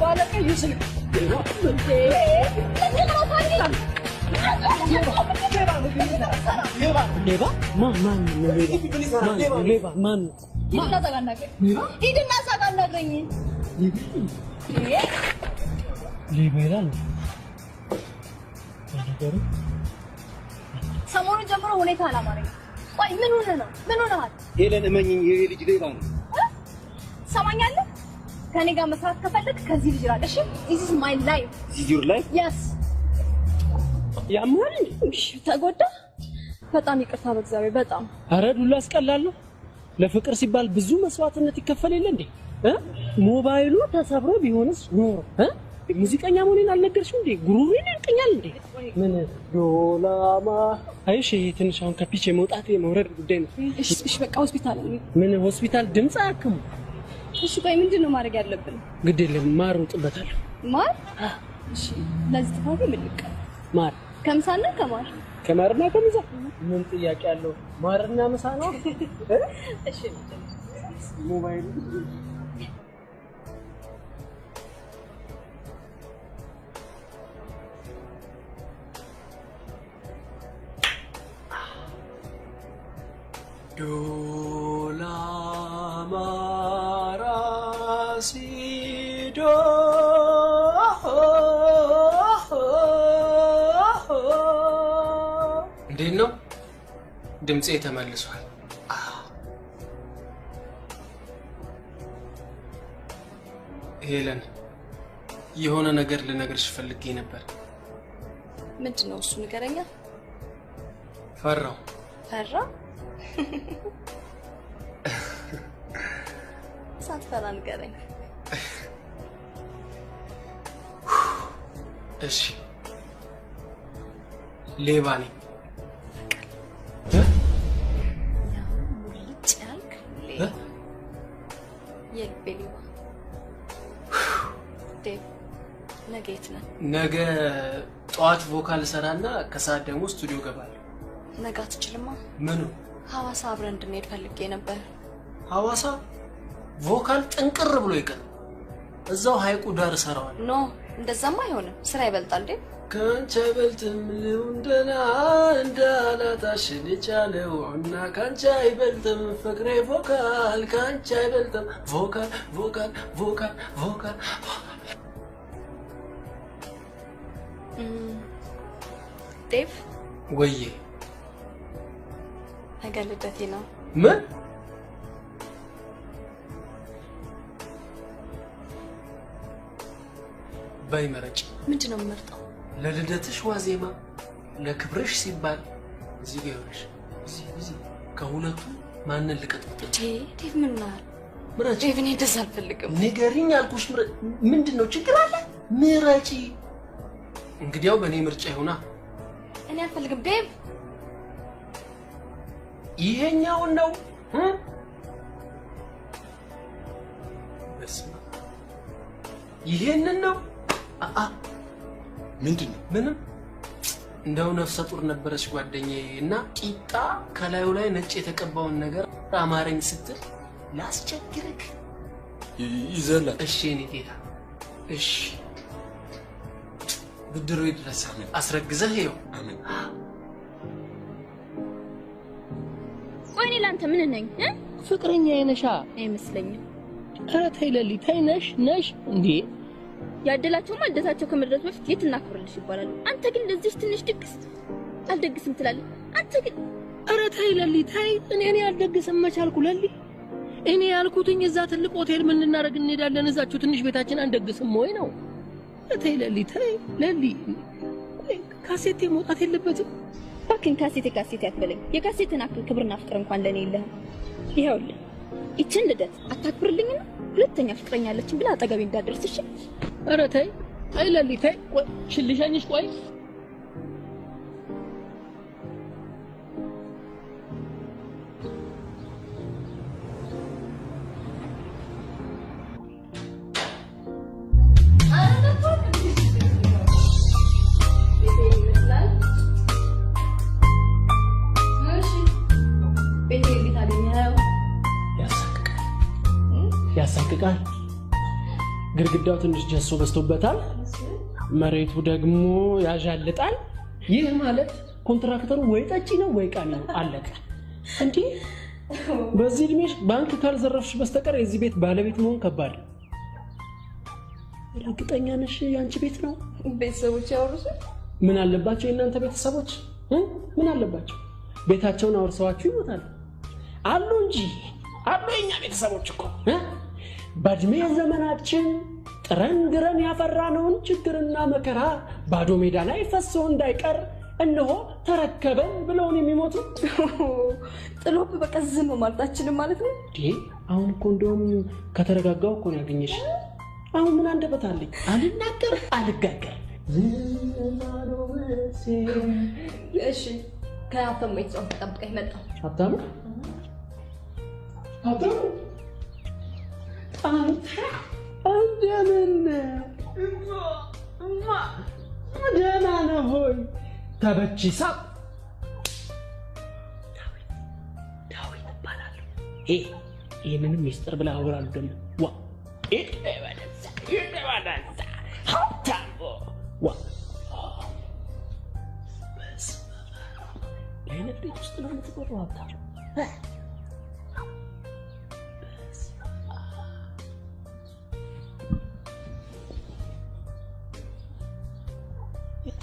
ባለቀዩ ስልክ ሌባ ማን ሂድና ሳቅ አናግረኝ። ሌባ ይላል ነገሩ። ሰሞኑን ጀምሮ ሁኔታ አላማረኝ። ቆይ ምን ሆነ ነው? ምን ሆነሃል? ሄለን እመኝኝ፣ ይሄ ልጅ ሌባ ነው። ሰማኛለህ? ከኔ ጋር መስራት ከፈለክ ከዚህ ልጅ ራቅ። እሺ this is my life. This is your life? yes ያማል። ተጎዳ። በጣም ይቅርታ በእግዚአብሔር በጣም። ኧረ ዱላ አስቀላለሁ። ለፍቅር ሲባል ብዙ መስዋዕትነት ይከፈል የለ እንዴ? ሞባይሉ ተሰብሮ ቢሆንስ ኖሮ ሙዚቀኛ መሆኔን አልነገርሽም እንዴ? ጉሩሬን ያንቀኛል እንዴ? ምን ዶላማ አይሽ ትንሽ አሁን ከፒች የመውጣት የመውረድ ጉዳይ ነው። እሺ በቃ ሆስፒታል ምን ሆስፒታል ድምጽ አያክሙ። እሺ ቆይ ምንድነው ማድረግ ያለብን? ግድ የለም ማር ውጥበታለሁ። ማር? እሺ ለዚህ ጥፋት ምልቅ ማር ከምሳና ከማር ከማርና ከምሳ ምን ጥያቄ አለው? ማርና ምሳ ነው። እሺ ሞባይሉ ዶላ ማራሲዶ እንዴት ነው? ድምጼ ተመልሷል። ሄለን የሆነ ነገር ልነግርሽ ፈልጌ ነበር። ምንድነው እሱ? ንገረኛ። ፈራው። ሳትፈራ ንገረኝ። እሺ ሌባ ነኝ። ሙልጭ ያልክ የልቤ ሌባ። ዴቭ ነገ የት ነህ? ነገ ጠዋት ቮካል ሰራና ከሰዓት ደግሞ ስቱዲዮ ገባለሁ። ነገ አትችልማ? ምኑ? ሐዋሳ አብረን እንድንሄድ ፈልጌ ነበር። ሐዋሳ ቮካል ጥንቅር ብሎ ይቀር እዛው ሐይቁ ዳር ሰራዋል። ኖ እንደዛማ አይሆንም። ስራ ይበልጣል እንዴ? ካንቺ አይበልጥም ልውንደና እንዳላታሽን የቻለው እና ካንቺ አይበልጥም ፍቅሬ ቮካል ካንቺ አይበልጥም ቮካል ቮካል ቮካል ቮካል። ዴቭ ወዬ ነገ ልደቴ ነው። ምን? በይ መረጭ። ምንድነው የምመርጠው? ለልደትሽ ዋዜማ ለክብርሽ ሲባል እዚህ ጋር ይሆንሽ እዚህ ከሁለቱ ማንን ልቀጥቅጥ? ዴቭ ምን ነው? ምረጪ። ዴቭ እኔ እንደዛ አልፈልግም። ንገሪኝ አልኩሽ። ምንድነው ችግር አለ? ምረጪ። እንግዲያው በእኔ ምርጫ ይሆና። እኔ አልፈልግም ዴቭ። ይሄኛውን ነው በስመ አብ። ይሄንን ነው ምንድነው? ምንም እንደው ነፍሰ ጡር ነበረች ጓደኛዬ እና ቂጣ ከላዩ ላይ ነጭ የተቀባውን ነገር አማረኝ ስትል ላስቸግርክ ይዘላ እሺ እኔ ጌታ እሺ ብድሩ ይድረሳል አስረግዘህ ይው አሜን ቆይ እኔ ላንተ ምን ነኝ ፍቅረኛ የነሻ አይመስለኝም ኧረ ተይ ለሊ ተይ ነሽ እንዴ ያደላቸው ማልደታቸው ከመድረሱ በፊት የት እናክብርልሽ ይባላል አንተ ግን ለዚህ ትንሽ ድግስ አልደግስም ትላለህ አንተ ግን ኧረ ተይ ለሊ ተይ እኔ አልደግስም መቻልኩ ለሊ እኔ ያልኩትኝ እዛ ትልቅ ሆቴል ምን እናደርግ እንሄዳለን እዛችሁ ትንሽ ቤታችን አንደግስም ወይ ነው ተይ ለሊ ካሴቴ መውጣት የለበትም ባክን ካሴቴ አትበለኝ የካሴቴን አክል ክብርና ፍቅር እንኳን ለኔ የለህም ይሄውልህ ይችን ልደት አታክብርልኝና ሁለተኛ ፍቅረኛ አለችን ብላ አጠገቤ እንዳደርስ እሺ ኧረ ተይ ለሊ ተይ ቆይ ሽልሻኝሽ ቆይ ያሳቅቃል ግድግዳው ትንሽ ጀሶ በስቶበታል መሬቱ ደግሞ ያዣልጣል ይህ ማለት ኮንትራክተሩ ወይ ጠጪ ነው ወይ ቃሚ ነው አለቀ እንዴ በዚህ እድሜሽ ባንክ ካልዘረፍሽ በስተቀር የዚህ ቤት ባለቤት መሆን ከባድ እርግጠኛ ነሽ ያንቺ ቤት ነው ቤተሰቦች ያወርሱ ምን አለባቸው የእናንተ ቤተሰቦች ምን አለባቸው ቤታቸውን አውርሰዋችሁ ይሞታል አሉ እንጂ አሉ የኛ ቤተሰቦች እኮ በእድሜ ዘመናችን ጥረን ግረን ያፈራነውን ችግርና መከራ ባዶ ሜዳ ላይ ፈሶ እንዳይቀር እነሆ ተረከበን ብለውን የሚሞቱ ጥሎብ በቃ ዝም ማለታችንም ማለት ነው አሁን እኮ እንደውም ከተረጋጋው እኮ ነው ያገኘሽ አሁን ምን አንደበት አለኝ አልናገር አልጋገር እሺ ከሀብታሙ ቤተሰብ ተጠብቀኝ መጣ ሀብታሙ እንደምን ደህና ነህ ሆይ ተበቺሳ ዳዊት እባላለሁ ይሄ ምንም ሚስጥር ብላ አወራሉ ደግሞ ዋ ሀብታሙ ዋ ይህን ቤት ውስጥ ነው የምትቆረው ሀብታሙ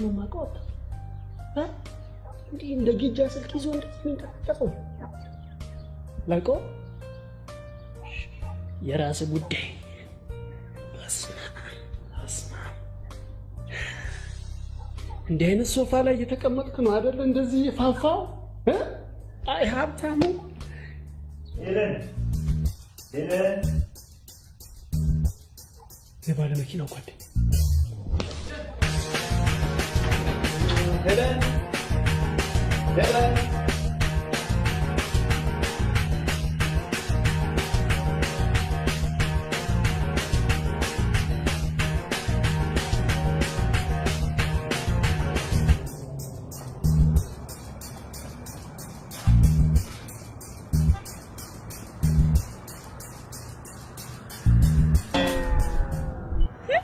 ነው ማቆጥ እንዴ እንደ ጊጃ ስልክ ይዞ እንደሚንቀጠቀጠው ላይቆ የራስ ጉዳይ አስማ እንዴ አይነት ሶፋ ላይ እየተቀመጥክ ነው አይደል እንደዚህ የፋፋው አይ ሀብታሙ ሄለን የባለ መኪናው ጓደኛ Helen.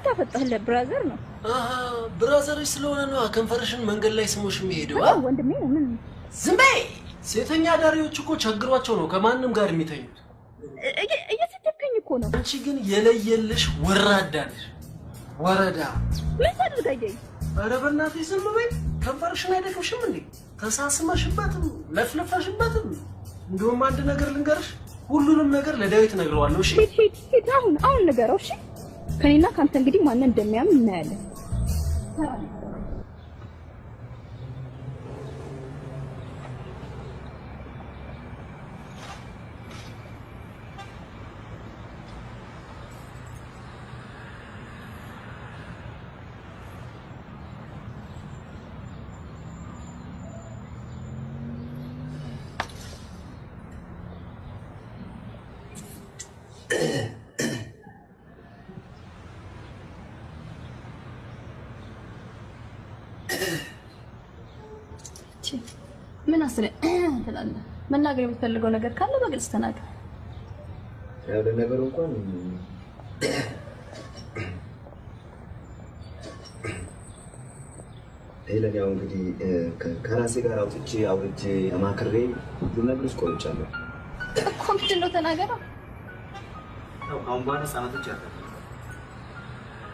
ተፈጠለ ብራዘር ነው ብራዘርሽ ስለሆነ ነው ከንፈርሽን መንገድ ላይ ስሞሽ የሚሄደው ወንድሜ ነው ምን ዝም በይ ሴተኛ ዳሪዎች እኮ ቸግሯቸው ነው ከማንም ጋር የሚተኙት እየሰደብከኝ እኮ ነው አንቺ ግን የለየልሽ ወራዳ ነሽ ወረዳ ምን ታደርጋለህ ኧረ በእናትሽ ዝም በይ ከንፈርሽን አይደክምሽም እንዴ ተሳስመሽበትም ለፍለፈሽበትም እንደውም አንድ ነገር ልንገርሽ ሁሉንም ነገር ለዳዊት ነግረዋለሁ እሺ ሂድ አሁን ንገረው እሺ ከኔና ካንተ እንግዲህ ማን እንደሚያምን እናያለን አስመስለህ ትላለህ። መናገር የምትፈልገው ነገር ካለ በግልጽ ተናገር። ያው ለነገሩ እንኳን ሌላኛው እንግዲህ ከራሴ ጋር አውጥቼ አማክሬ ሁሉ ነገርስ ቆይቻለሁ እኮ። ምንድን ነው ተናገረው። ያው አሁን በኋላ ሰዓቶች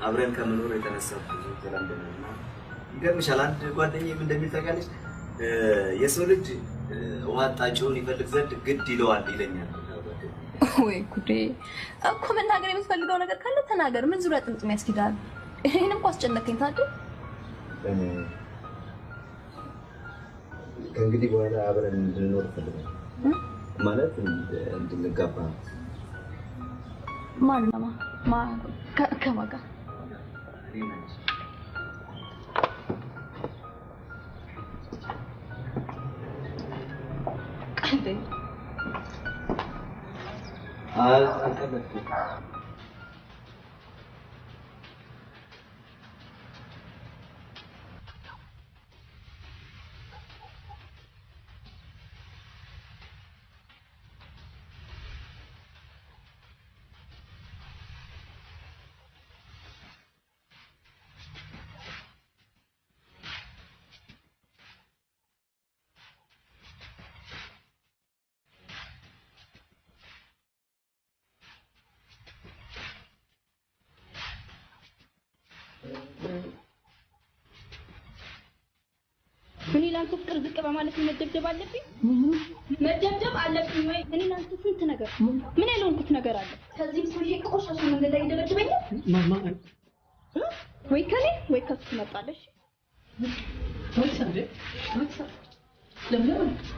አብረን ከመኖር የተነሳ ብዙ ተላምደናልና ይገርምሻል። አንድ ጓደኛዬም እንደሚል ታውቂያለሽ፣ የሰው ልጅ ውሃ አጣጭውን ይፈልግ ዘንድ ግድ ይለዋል ይለኛል። ወይ ጉዴ! እኮ መናገር የምትፈልገው ነገር ካለ ተናገር። ምን ዙሪያ ጥምጥም ያስኪዳል? ይሄንም እኮ አስጨነቀኝ ታዲያ። ከእንግዲህ በኋላ አብረን እንድንኖር ፈልጋለሁ። ማለት እንድንጋባ። ማንማ ከማን ጋር? እኔ ላንተ ፍቅር ዝቅ በማለት መደብደብ አለብኝ? መደብደብ አለብኝ ወይ? እኔ ላንተ ስንት ነገር ምን ያለውንኩት ነገር አለ። ከዚህ ሰው ይሄ ቆሻሻ መንገድ ላይ ይደበድበኛል? ማማ ወይ ከኔ ወይ ከሱ ትመጣለሽ። ወይሳንዴ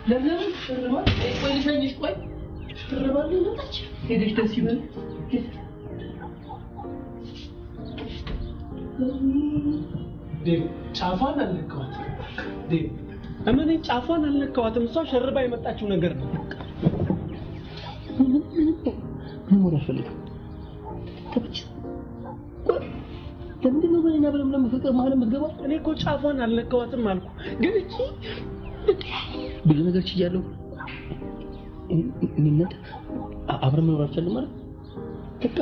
ለምን ሽርማል? ቆይ ልሸኝሽ። ቆይ ሽርማል ልመጣች ሄደሽ ደስ ይበል። ጫፏን አልነካዋትም። እመኔ ጫፏን አልነካዋትም። እሷ ሸርባ የመጣችው ነገር ነው። ምን ወደ ፈልግ ተብች ለምንድን ነው በእኔና በለምለም ፍቅር መሀል የምትገባው? እኔ እኮ ጫፏን አልነካዋትም አልኩ። ግን እቺ ብዙ ነገር ችያለሁ። እኔነት አብረን መኖር አልቻልንም ማለት በቃ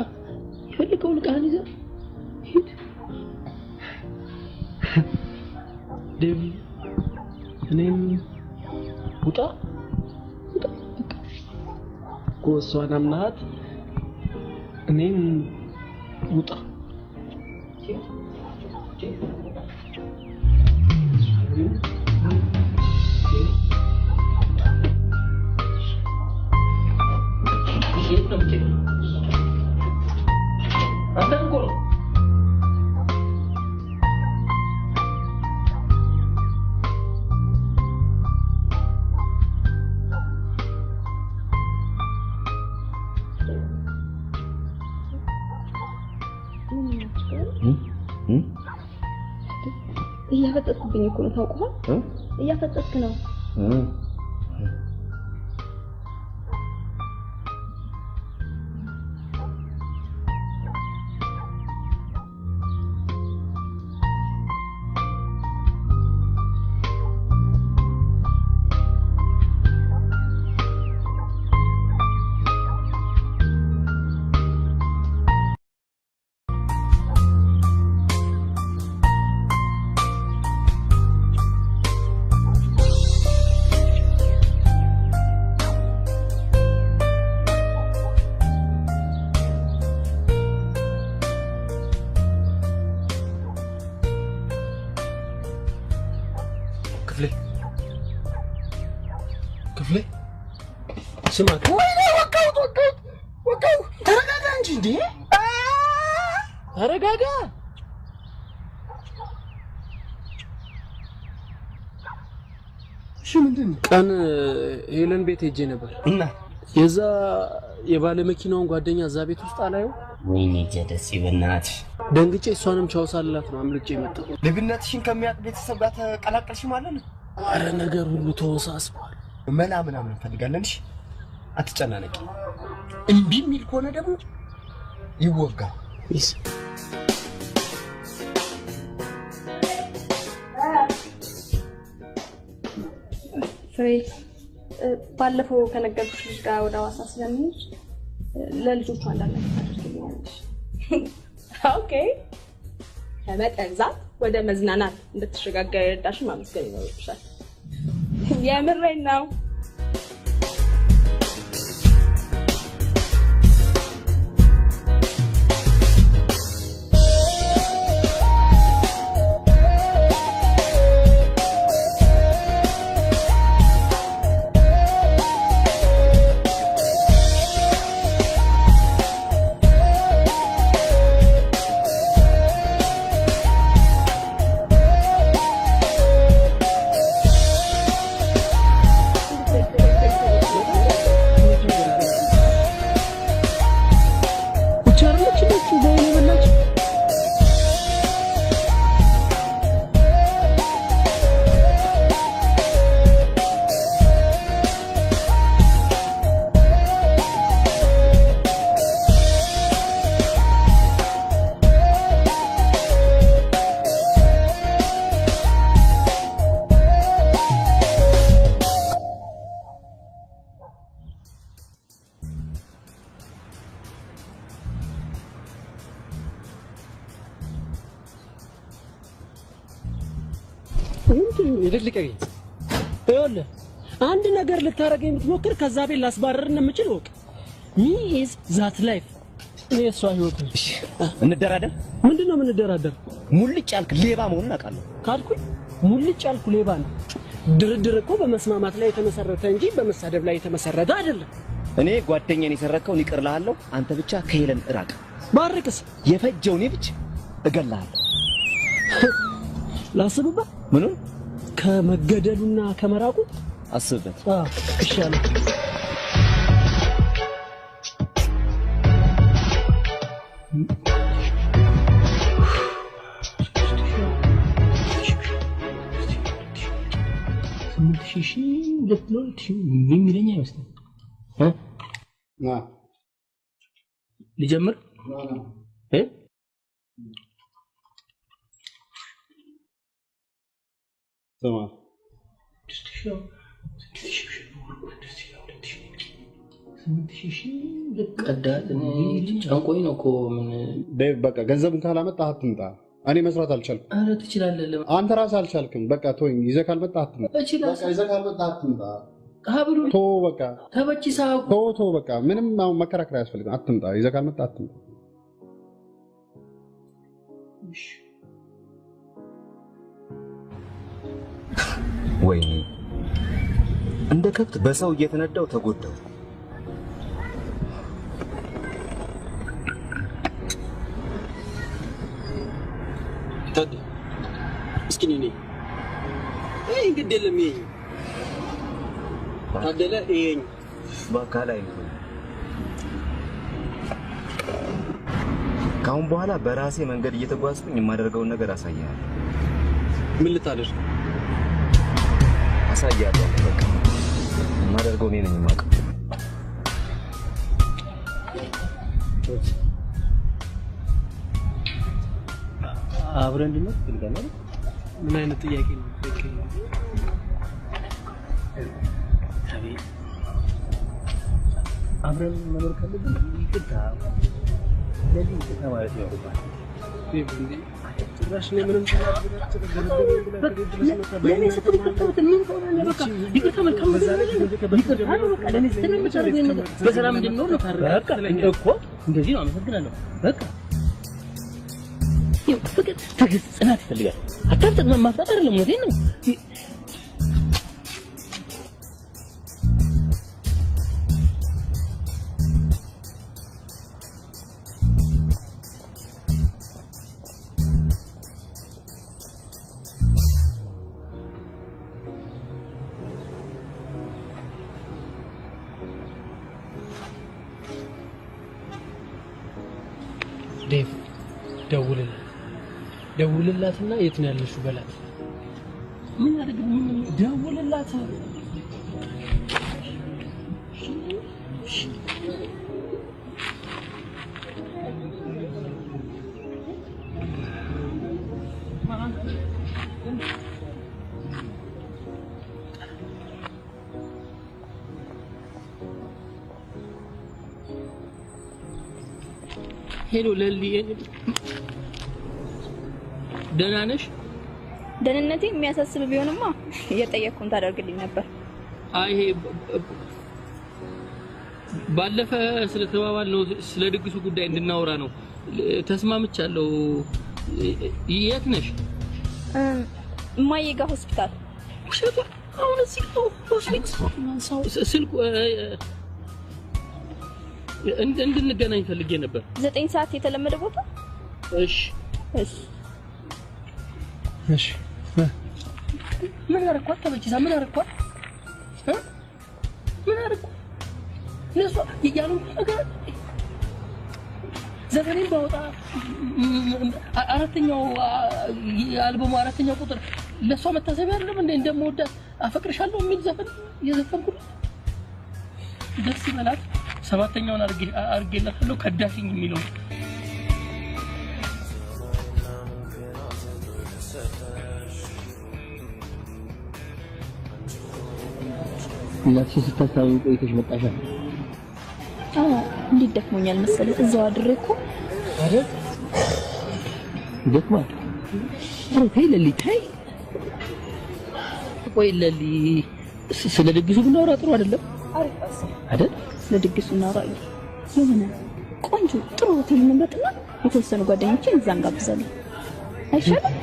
የፈለከውን ዕቃህን ይዘህ ሂድ። ዴቪ እኔም ውጣ እኮ እሷን አምናሃት እኔም ውጣ። እያፈጠጥክብኝ እኮ ነው ታውቀዋል። እያፈጠጥክ ነው። ክፍሌ ስማ፣ ወይኔ ወቃው ተረጋጋ እንጂ እንዴ! ተረጋጋ። እሺ ምንድን ነው? ቀን ሄለን ቤት ሄጄ ነበር እና የዛ የባለ መኪናውን ጓደኛ እዛ ቤት ውስጥ አላየው። ወይኔ ጀደስ ይበናት ደንግጬ እሷንም ቻው ሳልላት ነው አምልጬ መጣሁ። ልብነትሽን ከሚያውቅ ቤተሰብ ጋር ተቀላቀልሽ ማለት ነው? አረ ነገር ሁሉ ተወሳስቧል። መላ ምናምን እንፈልጋለን። እሺ አትጨናነቂ። እምቢ የሚል ከሆነ ደግሞ ይወጋል። ፍሬ ባለፈው ከነገርኩሽ ልጅ ጋር ወደ ሐዋሳ ስለምንሄድ ለልጆቹ አንዳንድ ነገር ታደርግልኛለሽ። ኦኬ። ከመጠንዛት ወደ መዝናናት እንድትሸጋገር የረዳሽ ማመስገን ይኖርብሻል። የምሬን ነው። ይልልቀኝ ይኸውልህ አንድ ነገር ልታረገኝ የምትሞክር ከዛ ቤት ላስባረር እንደምችል ወቅ ሚ ኢዝ ዛት ላይፍ እኔ እሷ ህይወት ነኝ። እንደራደር። ምንድነው የምንደራደር? ሙልጭ ያልክ ሌባ መሆኑን አውቃለሁ። ካልኩኝ ሙልጭ ያልኩ ሌባ ነው። ድርድር እኮ በመስማማት ላይ የተመሰረተ እንጂ በመሳደብ ላይ የተመሰረተ አይደለም። እኔ ጓደኛዬን የሰረከውን ይቅርልሃለሁ። አንተ ብቻ ከሄለን እራቅ። ባርክስ የፈጀውን ብቻ እገልሃለሁ። ላስብበት። ምኑን? ከመገደሉና ከመራቁ አስብበት። ይሻላል። ልጀምር? تمام ቀዳት ጫንቆኝ ነው እኮ ምን ዴቭ በቃ ገንዘቡን ካላመጣህ አትምጣ። እኔ መስራት አልቻልኩም። ኧረ ትችላለህ። አንተ ራስህ አልቻልክም። በቃ ተወኝ። ይዘህ ካልመጣህ አትምጣ። በቃ ይዘህ ካልመጣህ አትምጣ። ሀብሉ ቶ በቃ ተበቺሳ ቶ በቃ ምንም አሁን መከራከር አያስፈልግም። አትምጣ። ይዘህ ካልመጣህ አትምጣ። ወይኔ እንደ ከብት በሰው እየተነዳው ተጎዳው። ታዲ እስኪ ነኝ አይ ግዴለም ይሄ ታደለ ይሄኝ ባካላይ ካሁን በኋላ በራሴ መንገድ እየተጓዝኩኝ የማደርገውን ነገር አሳያለሁ። ምን ልታደርግ? አሳያለሁ። በቃ የማደርገው እኔ ነኝ የማውቀው። አብረን እንድንኖር ትፈልጋለህ? ምን አይነት ጥያቄ ነው? አብረን መኖር ካለብን ይቅርታ ለዚህ ይቅርታ ማለት ነው። ጭራሽ ነው ምንም በሰላም እንድንኖር ነው። በቃ እኮ እንደዚህ ነው። አመሰግናለሁ። በቃ ፍቅር ትዕግስት፣ ጽናት ይፈልጋል። አታፍጥጥ። ማፍጠጥ አይደለም፣ እውነቴን ነው። ዴቭ ደውልላትና የት ነው ያለሽው በላት። ምን አድርግ? ደውልላት። ሄሎ ለሊ ደህና ነሽ? ደህንነቴ የሚያሳስብ ቢሆንማ እየጠየቅኩን ታደርግልኝ ነበር። አይ ባለፈ ስለተባባል ነው ስለ ድግሱ ጉዳይ እንድናወራ ነው። ተስማምቻለሁ። የት ነሽ? እማዬ ጋር ሆስፒታል። አሁን እዚህ ሆስፒታል ስልኩ እንድንገናኝ ፈልጌ ነበር። 9 ሰዓት የተለመደ ቦታ። እሺ ምን አደረኳት? ተበችሳ ምን አደረኳት? ምን አደረኳት? ለሷ ይያሉ ነገር ዘፈኔን ባወጣ አራተኛው አልበሙ አራተኛው ቁጥር ለሷ መታሰቢያ አይደለም እንዴ? እንደምወዳት አፈቅርሻለሁ የሚል ዘፈን የዘፈንኩት ደስ ይበላት። ሰባተኛውን አርጌላታለሁ ከዳሽኝ የሚለው እናትሽ ስታሳውቅ ቆይተሽ መጣሻል። እንዴት ደክሞኛል መሰለህ። እዛው አድሬ እኮ አይደል? ደክሟል። ተይ ለሊ ተይ። ቆይ ለሊ ስለ ድግሱ ብናወራ ጥሩ አይደለም አይደል? ስለ ድግሱ እናወራ። የሆነ ቆንጆ ጥሩ ሆቴል እንመርጥና የተወሰኑ ጓደኞችን እዛ እንጋብዛለን አይሻልም?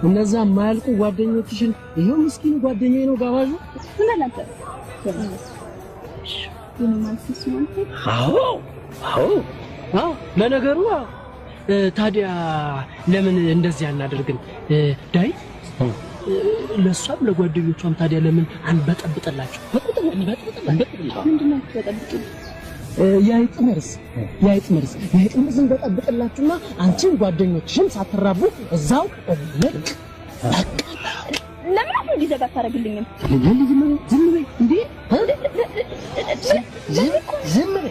እነዛ ማያልቁ ጓደኞችሽን ይሄው ምስኪን ጓደኛዬ ነው ጋባዡ። ምን አላንተ አዎ ለነገሩ ታዲያ ለምን እንደዚህ አናደርግም? ዳዊት ለሷም ለጓደኞቿም ታዲያ ለምን አንበጠብጥላቸው? ምንድነው በጠብጡ? ያይጥ መርዝ እንበጠብጥላችሁና አንቺን ጓደኞችሽን ሳትራቡ እዛው ልክ ለምን እንዲህ ዘጋ ታረግልኝም? ዝም በይ እንዴ! ዝም በይ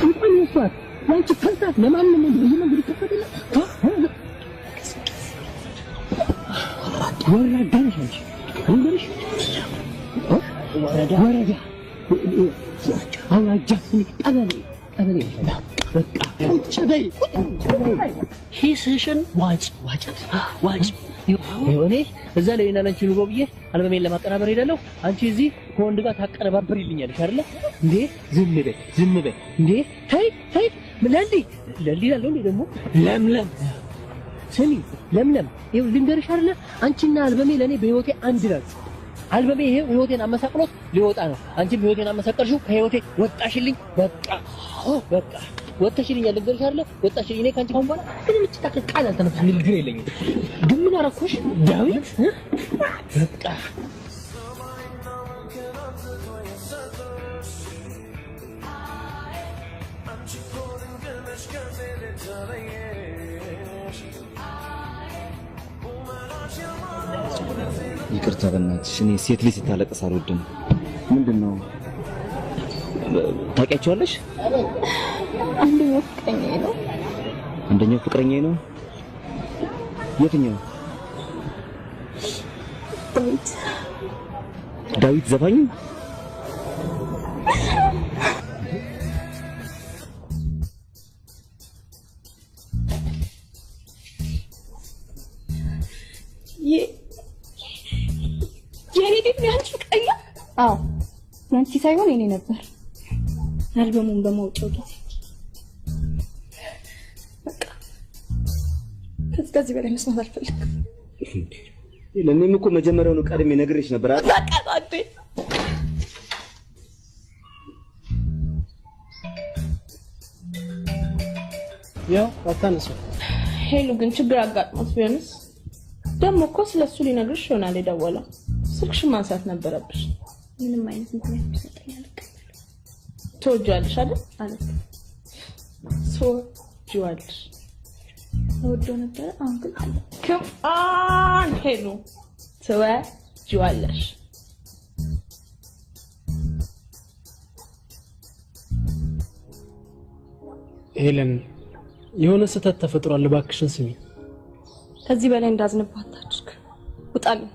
እንኳን ይፋት አንቺ ፈንታት ለማንም እንደዚህ ነው እንግዲህ ተፈተለ ወራዳ ነሽ አንቺ እንግዲህ ወራዳ አውራጃ ቀበሌ በቃ ቁጭ በይ ሂስሽን ዋጭ እኔ እዛ ላይ እና አንቺ ኑሮ ብዬ አልበሜን ለማቀናበር ሄዳለሁ። አንቺ እዚህ ከወንድ ጋር ታቀነባብሪልኛለሽ አይደለ እንዴ? ዝም በይ እንዴ! ተይ ለሊ ያለው እንዴ ደግሞ ለምለም ስሚ ለምለም ይኸው ልንገርሽ አይደለ አንቺና አልበሜ ለኔ በህይወቴ አንድ ናት። አልበሜ ይሄው ህይወቴን አመሳቅሎት ሊወጣ ነው። አንቺም ህይወቴን አመሳቀልሽው ከህይወቴ ወጣሽልኝ። በቃ ወጣሽልኝ ልንገርሽ አይደለ ወጣሽልኝ። እኔ ካንቺ ካሁን በኋላ ምንም ጭጣቅ ቃል አልተነፍስም ልግር የለኝም። ግን ምን አረኩሽ ዳዊት? በቃ ይቅርታ በእናትሽ እኔ ሴት ልጅ ስታለቅስ አልወድም። ምንድነው ታውቂያቸዋለሽ? አንደኛው ፍቅረኛዬ ነው። የትኛው? ዳዊት ዘፋኙ? አዎ ያንቺ ሳይሆን የኔ ነበር። አልበሙን በማውጣው ጊዜ በቃ ከዚህ በላይ መስማት አልፈልግም። ለኔም እኮ መጀመሪያውኑ ቀድሜ ነግሬሽ ነበር አይደል? በቃ ታዲያ ያው አታነሱ። ሄሉ ግን ችግር አጋጥሞት ቢሆንስ? ደግሞ እኮ ስለሱ ሊነግርሽ ይሆናል የደወለው። ስልክሽን ማንሳት ነበረብሽ። ምንም አይነት ምክንያት ብትሰጠኝ አልቀበልም። ትወጂዋለሽ አይደል? አለት ትወጂዋለሽ። እወደው ነበር አሁን ግን አለ። ከም አን ሄሉ ትወጂዋለሽ። ሄለን የሆነ ስህተት ተፈጥሯል። እባክሽን ስሚ። ከዚህ በላይ እንዳዝንባት አድርግ። ውጣልኝ።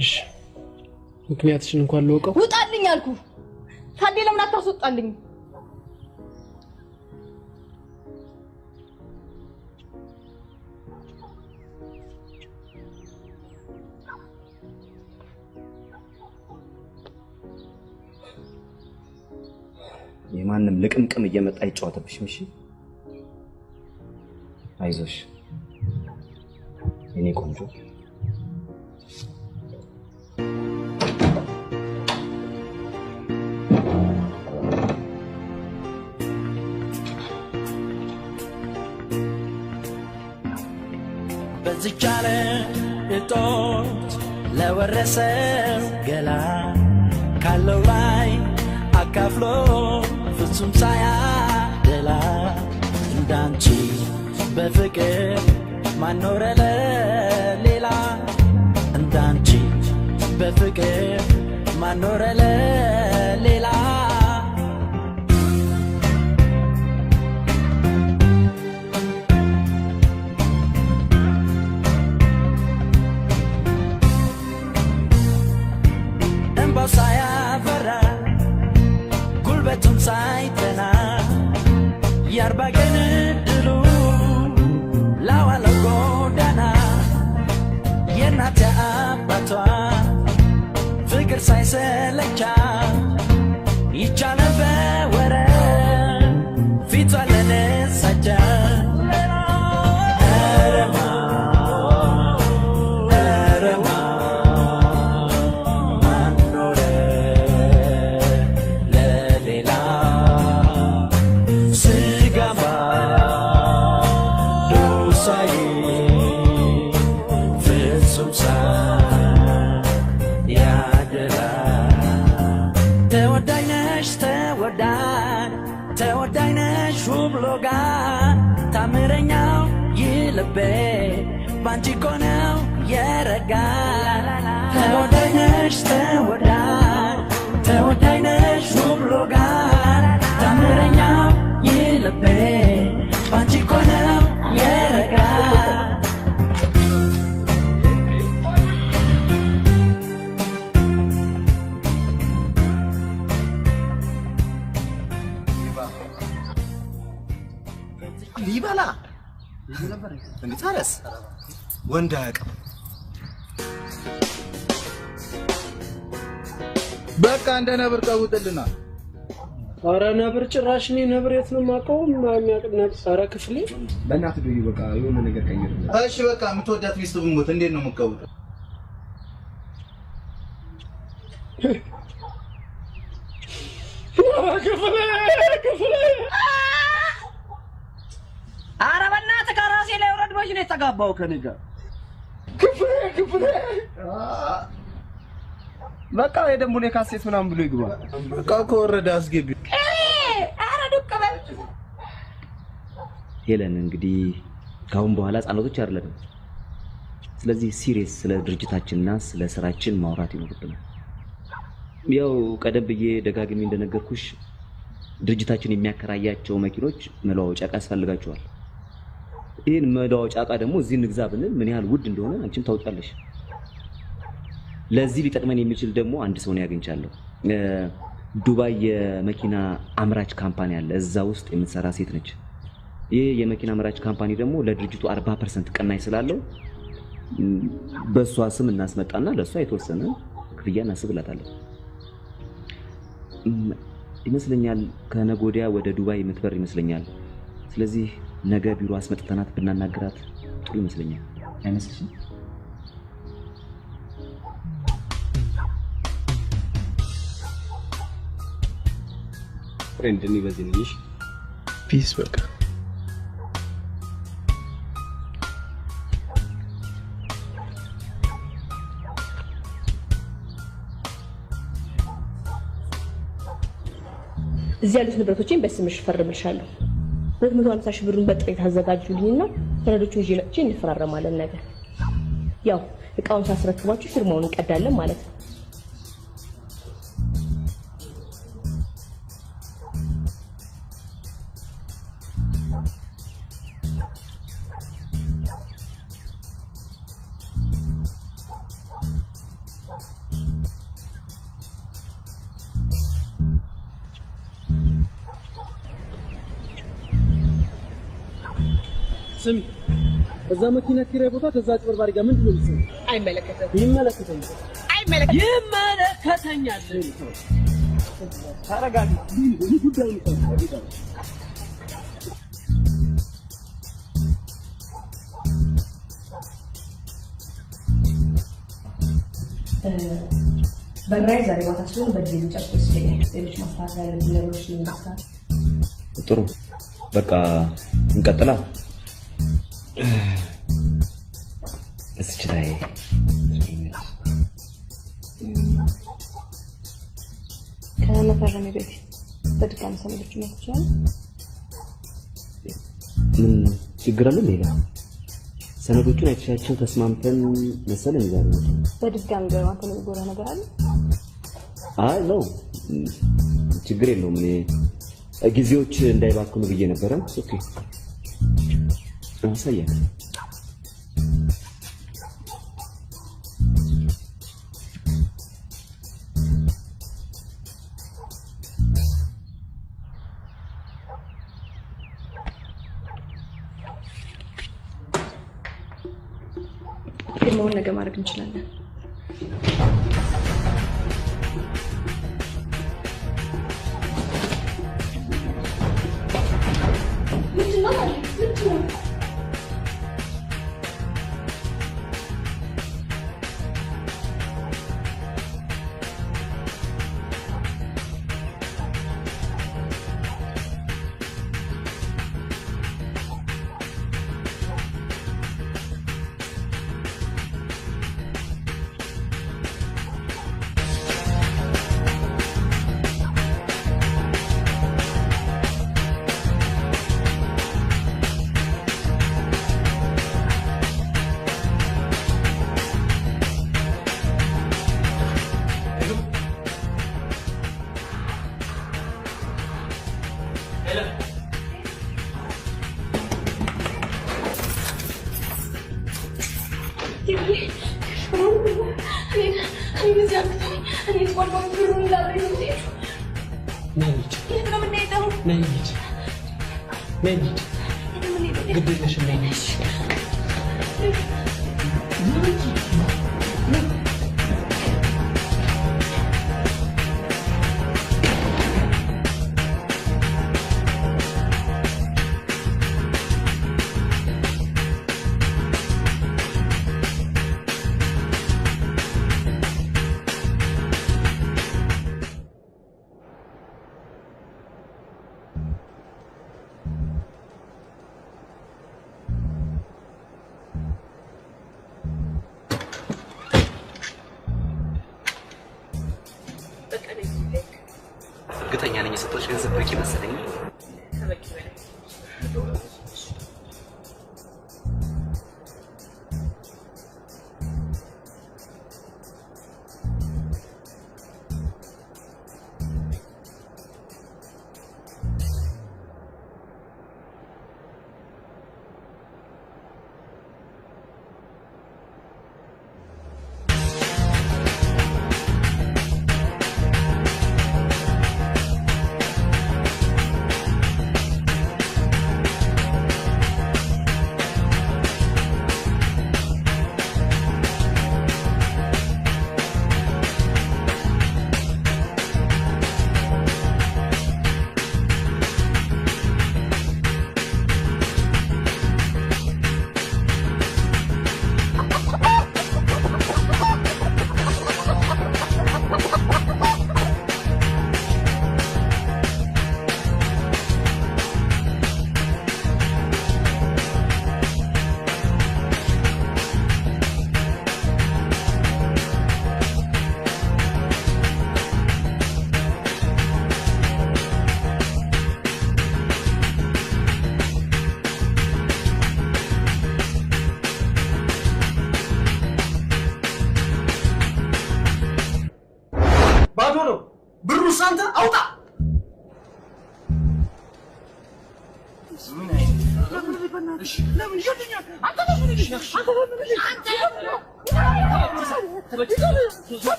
እሺ ምክንያትሽን እንኳን ልወቀው። ውጣልኝ አልኩ። ታዴ ለምን አታስወጣልኝ? የማንም ልቅምቅም እየመጣ ይጫወተብሽም። እሺ አይዞሽ የኔ ቆንጆ። በዚች ዓለም እጦት ለወረሰው ገላ ካለው ላይ አካፍሎ ፍጹም ሳያደላ እንዳንቺ በፍቅር ማኖረ ለሌላ እንዳንቺ በፍቅር ማኖረ ለሌላ እንባው ሳያፈራ ጉልበቱም ሳይተና የአርባ ቀን ድሉ ላዋለው ጎዳና የእናት አባቷ ፍቅር ሳይሰለቻ ይቻለ በወረት ፊቷ ለነሳቻ ተወዳይነሽ ውብሎጋ ታምረኛው ይልቤ ባንቺ እኮ ነው የረጋ ተወዳይነሽ ተወዳይነሽ ውብሎጋ ታምረኛው ይልቤ ባንቺ እኮ ነው የረጋ ሊበላ እንዴታረስ ወንድ አያውቅም። በቃ እንደ ነብር ቀውጥልና። ኧረ ነብር ጭራሽ እኔ ነብር የት ነው የማውቀው? የሚያውቅ ነብር? ኧረ ክፍሌ በእናትህ ዱይ በቃ የሆነ ነገር ቀይር። እሺ በቃ የምትወዳት ሚስት ብሞት እንዴት ነው የምትቀውጠው? ክፍሌ ኧረ በእናትህ ከራሴ ላይ ወረድ። መች ነው የተጋባው ከእኔ ጋር? ክፍሌ በቃ የደሞ ነው ካሴት ምናምን ብሎ ይግባ። በቃ ከወረደ አስገቢ። ኧረ ዱቅ በል ሄለን እንግዲህ ካሁን በኋላ ህጻናቶች አይደለም። ስለዚህ ሲሪየስ ስለ ድርጅታችንና ስለ ስራችን ማውራት ይኖርብናል። ያው ቀደም ብዬ ደጋግሜ እንደነገርኩሽ ድርጅታችን የሚያከራያቸው መኪኖች መለዋወጫ ዕቃ ያስፈልጋቸዋል። ይሄን መለዋወጫ ዕቃ ደግሞ እዚህ እንግዛ ብንል ምን ያህል ውድ እንደሆነ አንቺም ታውቂያለሽ። ለዚህ ሊጠቅመን የሚችል ደግሞ አንድ ሰው ነው ያገኝቻለሁ። ዱባይ የመኪና አምራች ካምፓኒ አለ። እዛ ውስጥ የምትሰራ ሴት ነች። ይሄ የመኪና አምራች ካምፓኒ ደግሞ ለድርጅቱ 40% ቅናሽ ስላለው በሷ ስም እናስመጣና ለሷ የተወሰነ ክፍያ እናስብላታለን ይመስለኛል። ከነገ ወዲያ ወደ ዱባይ የምትበር ይመስለኛል። ስለዚህ ነገ ቢሮ አስመጥተናት ብናናግራት ጥሩ ይመስለኛል። አይመስልሽም? ፍሬንድ እኔ በዚህ ነኝ። ፒስ በቃ እዚህ ያሉት ንብረቶችን በስምሽ ፈርምልሻለሁ። 250 ሺህ ብሩን በጥሬ ታዘጋጁልኝና ሰነዶቹን ይዤ መጥቼ እንፈራረማለን። ነገር ያው እቃውን ሳስረክባችሁ ፊርማውን እንቀዳለን ማለት ነው። ስሚ እዛ መኪና ኪራይ ቦታ ከዛ አጭበርባሪ ጋር ምንድን ነው የምትሰሪው? አይመለከተኝም። ይመለከተኛል። ይመለከተኛል። ተረጋጊ። ይህ ጉዳይ ነው። በግራይ ዛሬ ማታ ስለሆነ በጊዜ ልጨርስ ይለኛል። ሌሎች ማስተካከል ያለብኝ ነገሮች ልንገስታል። ጥሩ በቃ እንቀጥላ። እስኪ ላይ ከመፈረሜ በፊት በድጋሚ ሰነዶች ነው ይችላል። ምን ችግር አለ? ሌላ ሰነዶቹን አይቻቸው ተስማምተን መሰለኝ ዛሬ ነው። በድጋሚ ገባንተ ነው ጎራ ነገር አለ? አይ ነው ችግር የለውም። እኔ ጊዜዎች እንዳይባክኑ ብዬ ነበረ። ኦኬ አሳያለሁ። ፊልሙን ነገ ማድረግ እንችላለን። እርግጠኛ ነኝ የሰጠሁሽ ገንዘብ በቂ መሰለኝ።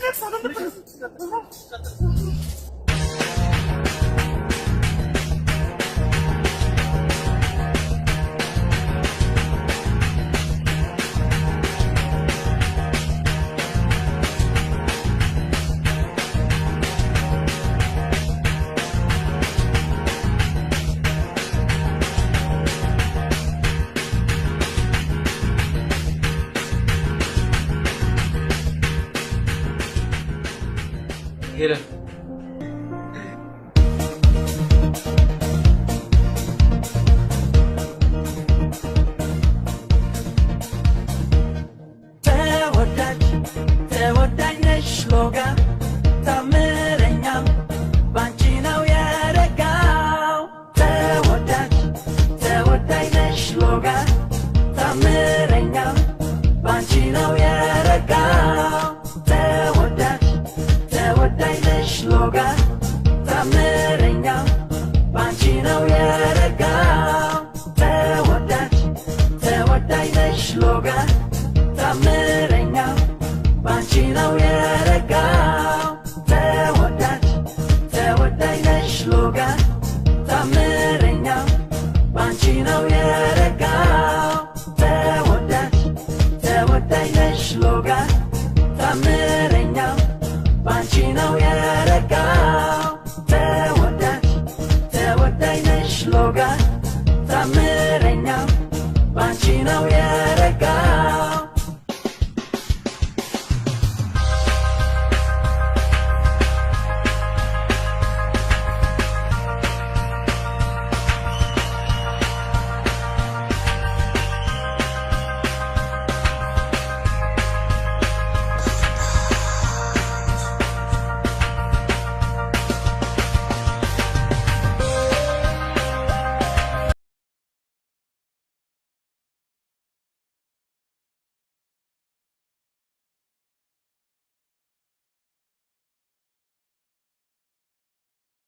Let's ሄለን ተወዳጅ ነሽ ሎጋ ታምረኛ ባንቺ ነው የረጋው ተወዳጅ ነሽ ሎጋ ታምረኛ ባንቺ ነው የረጋው ተወዳጅ ነሽ ሎጋ ታምረኛ ባንቺ ነው የረጋው ተወዳጅ ነሽ ሎጋ ታምረኛ ባንቺ ነው የረጋው ተወዳጅ ነሽ ሎጋ ታምረኛ ባንቺ ነው የረጋው ተወዳጅ ነሽ ሎጋ ታምረኛ ባንቺ ነው የረጋው ተወዳጅ ነሽ ሎጋ ታምረኛ ባንቺ ነው የረጋው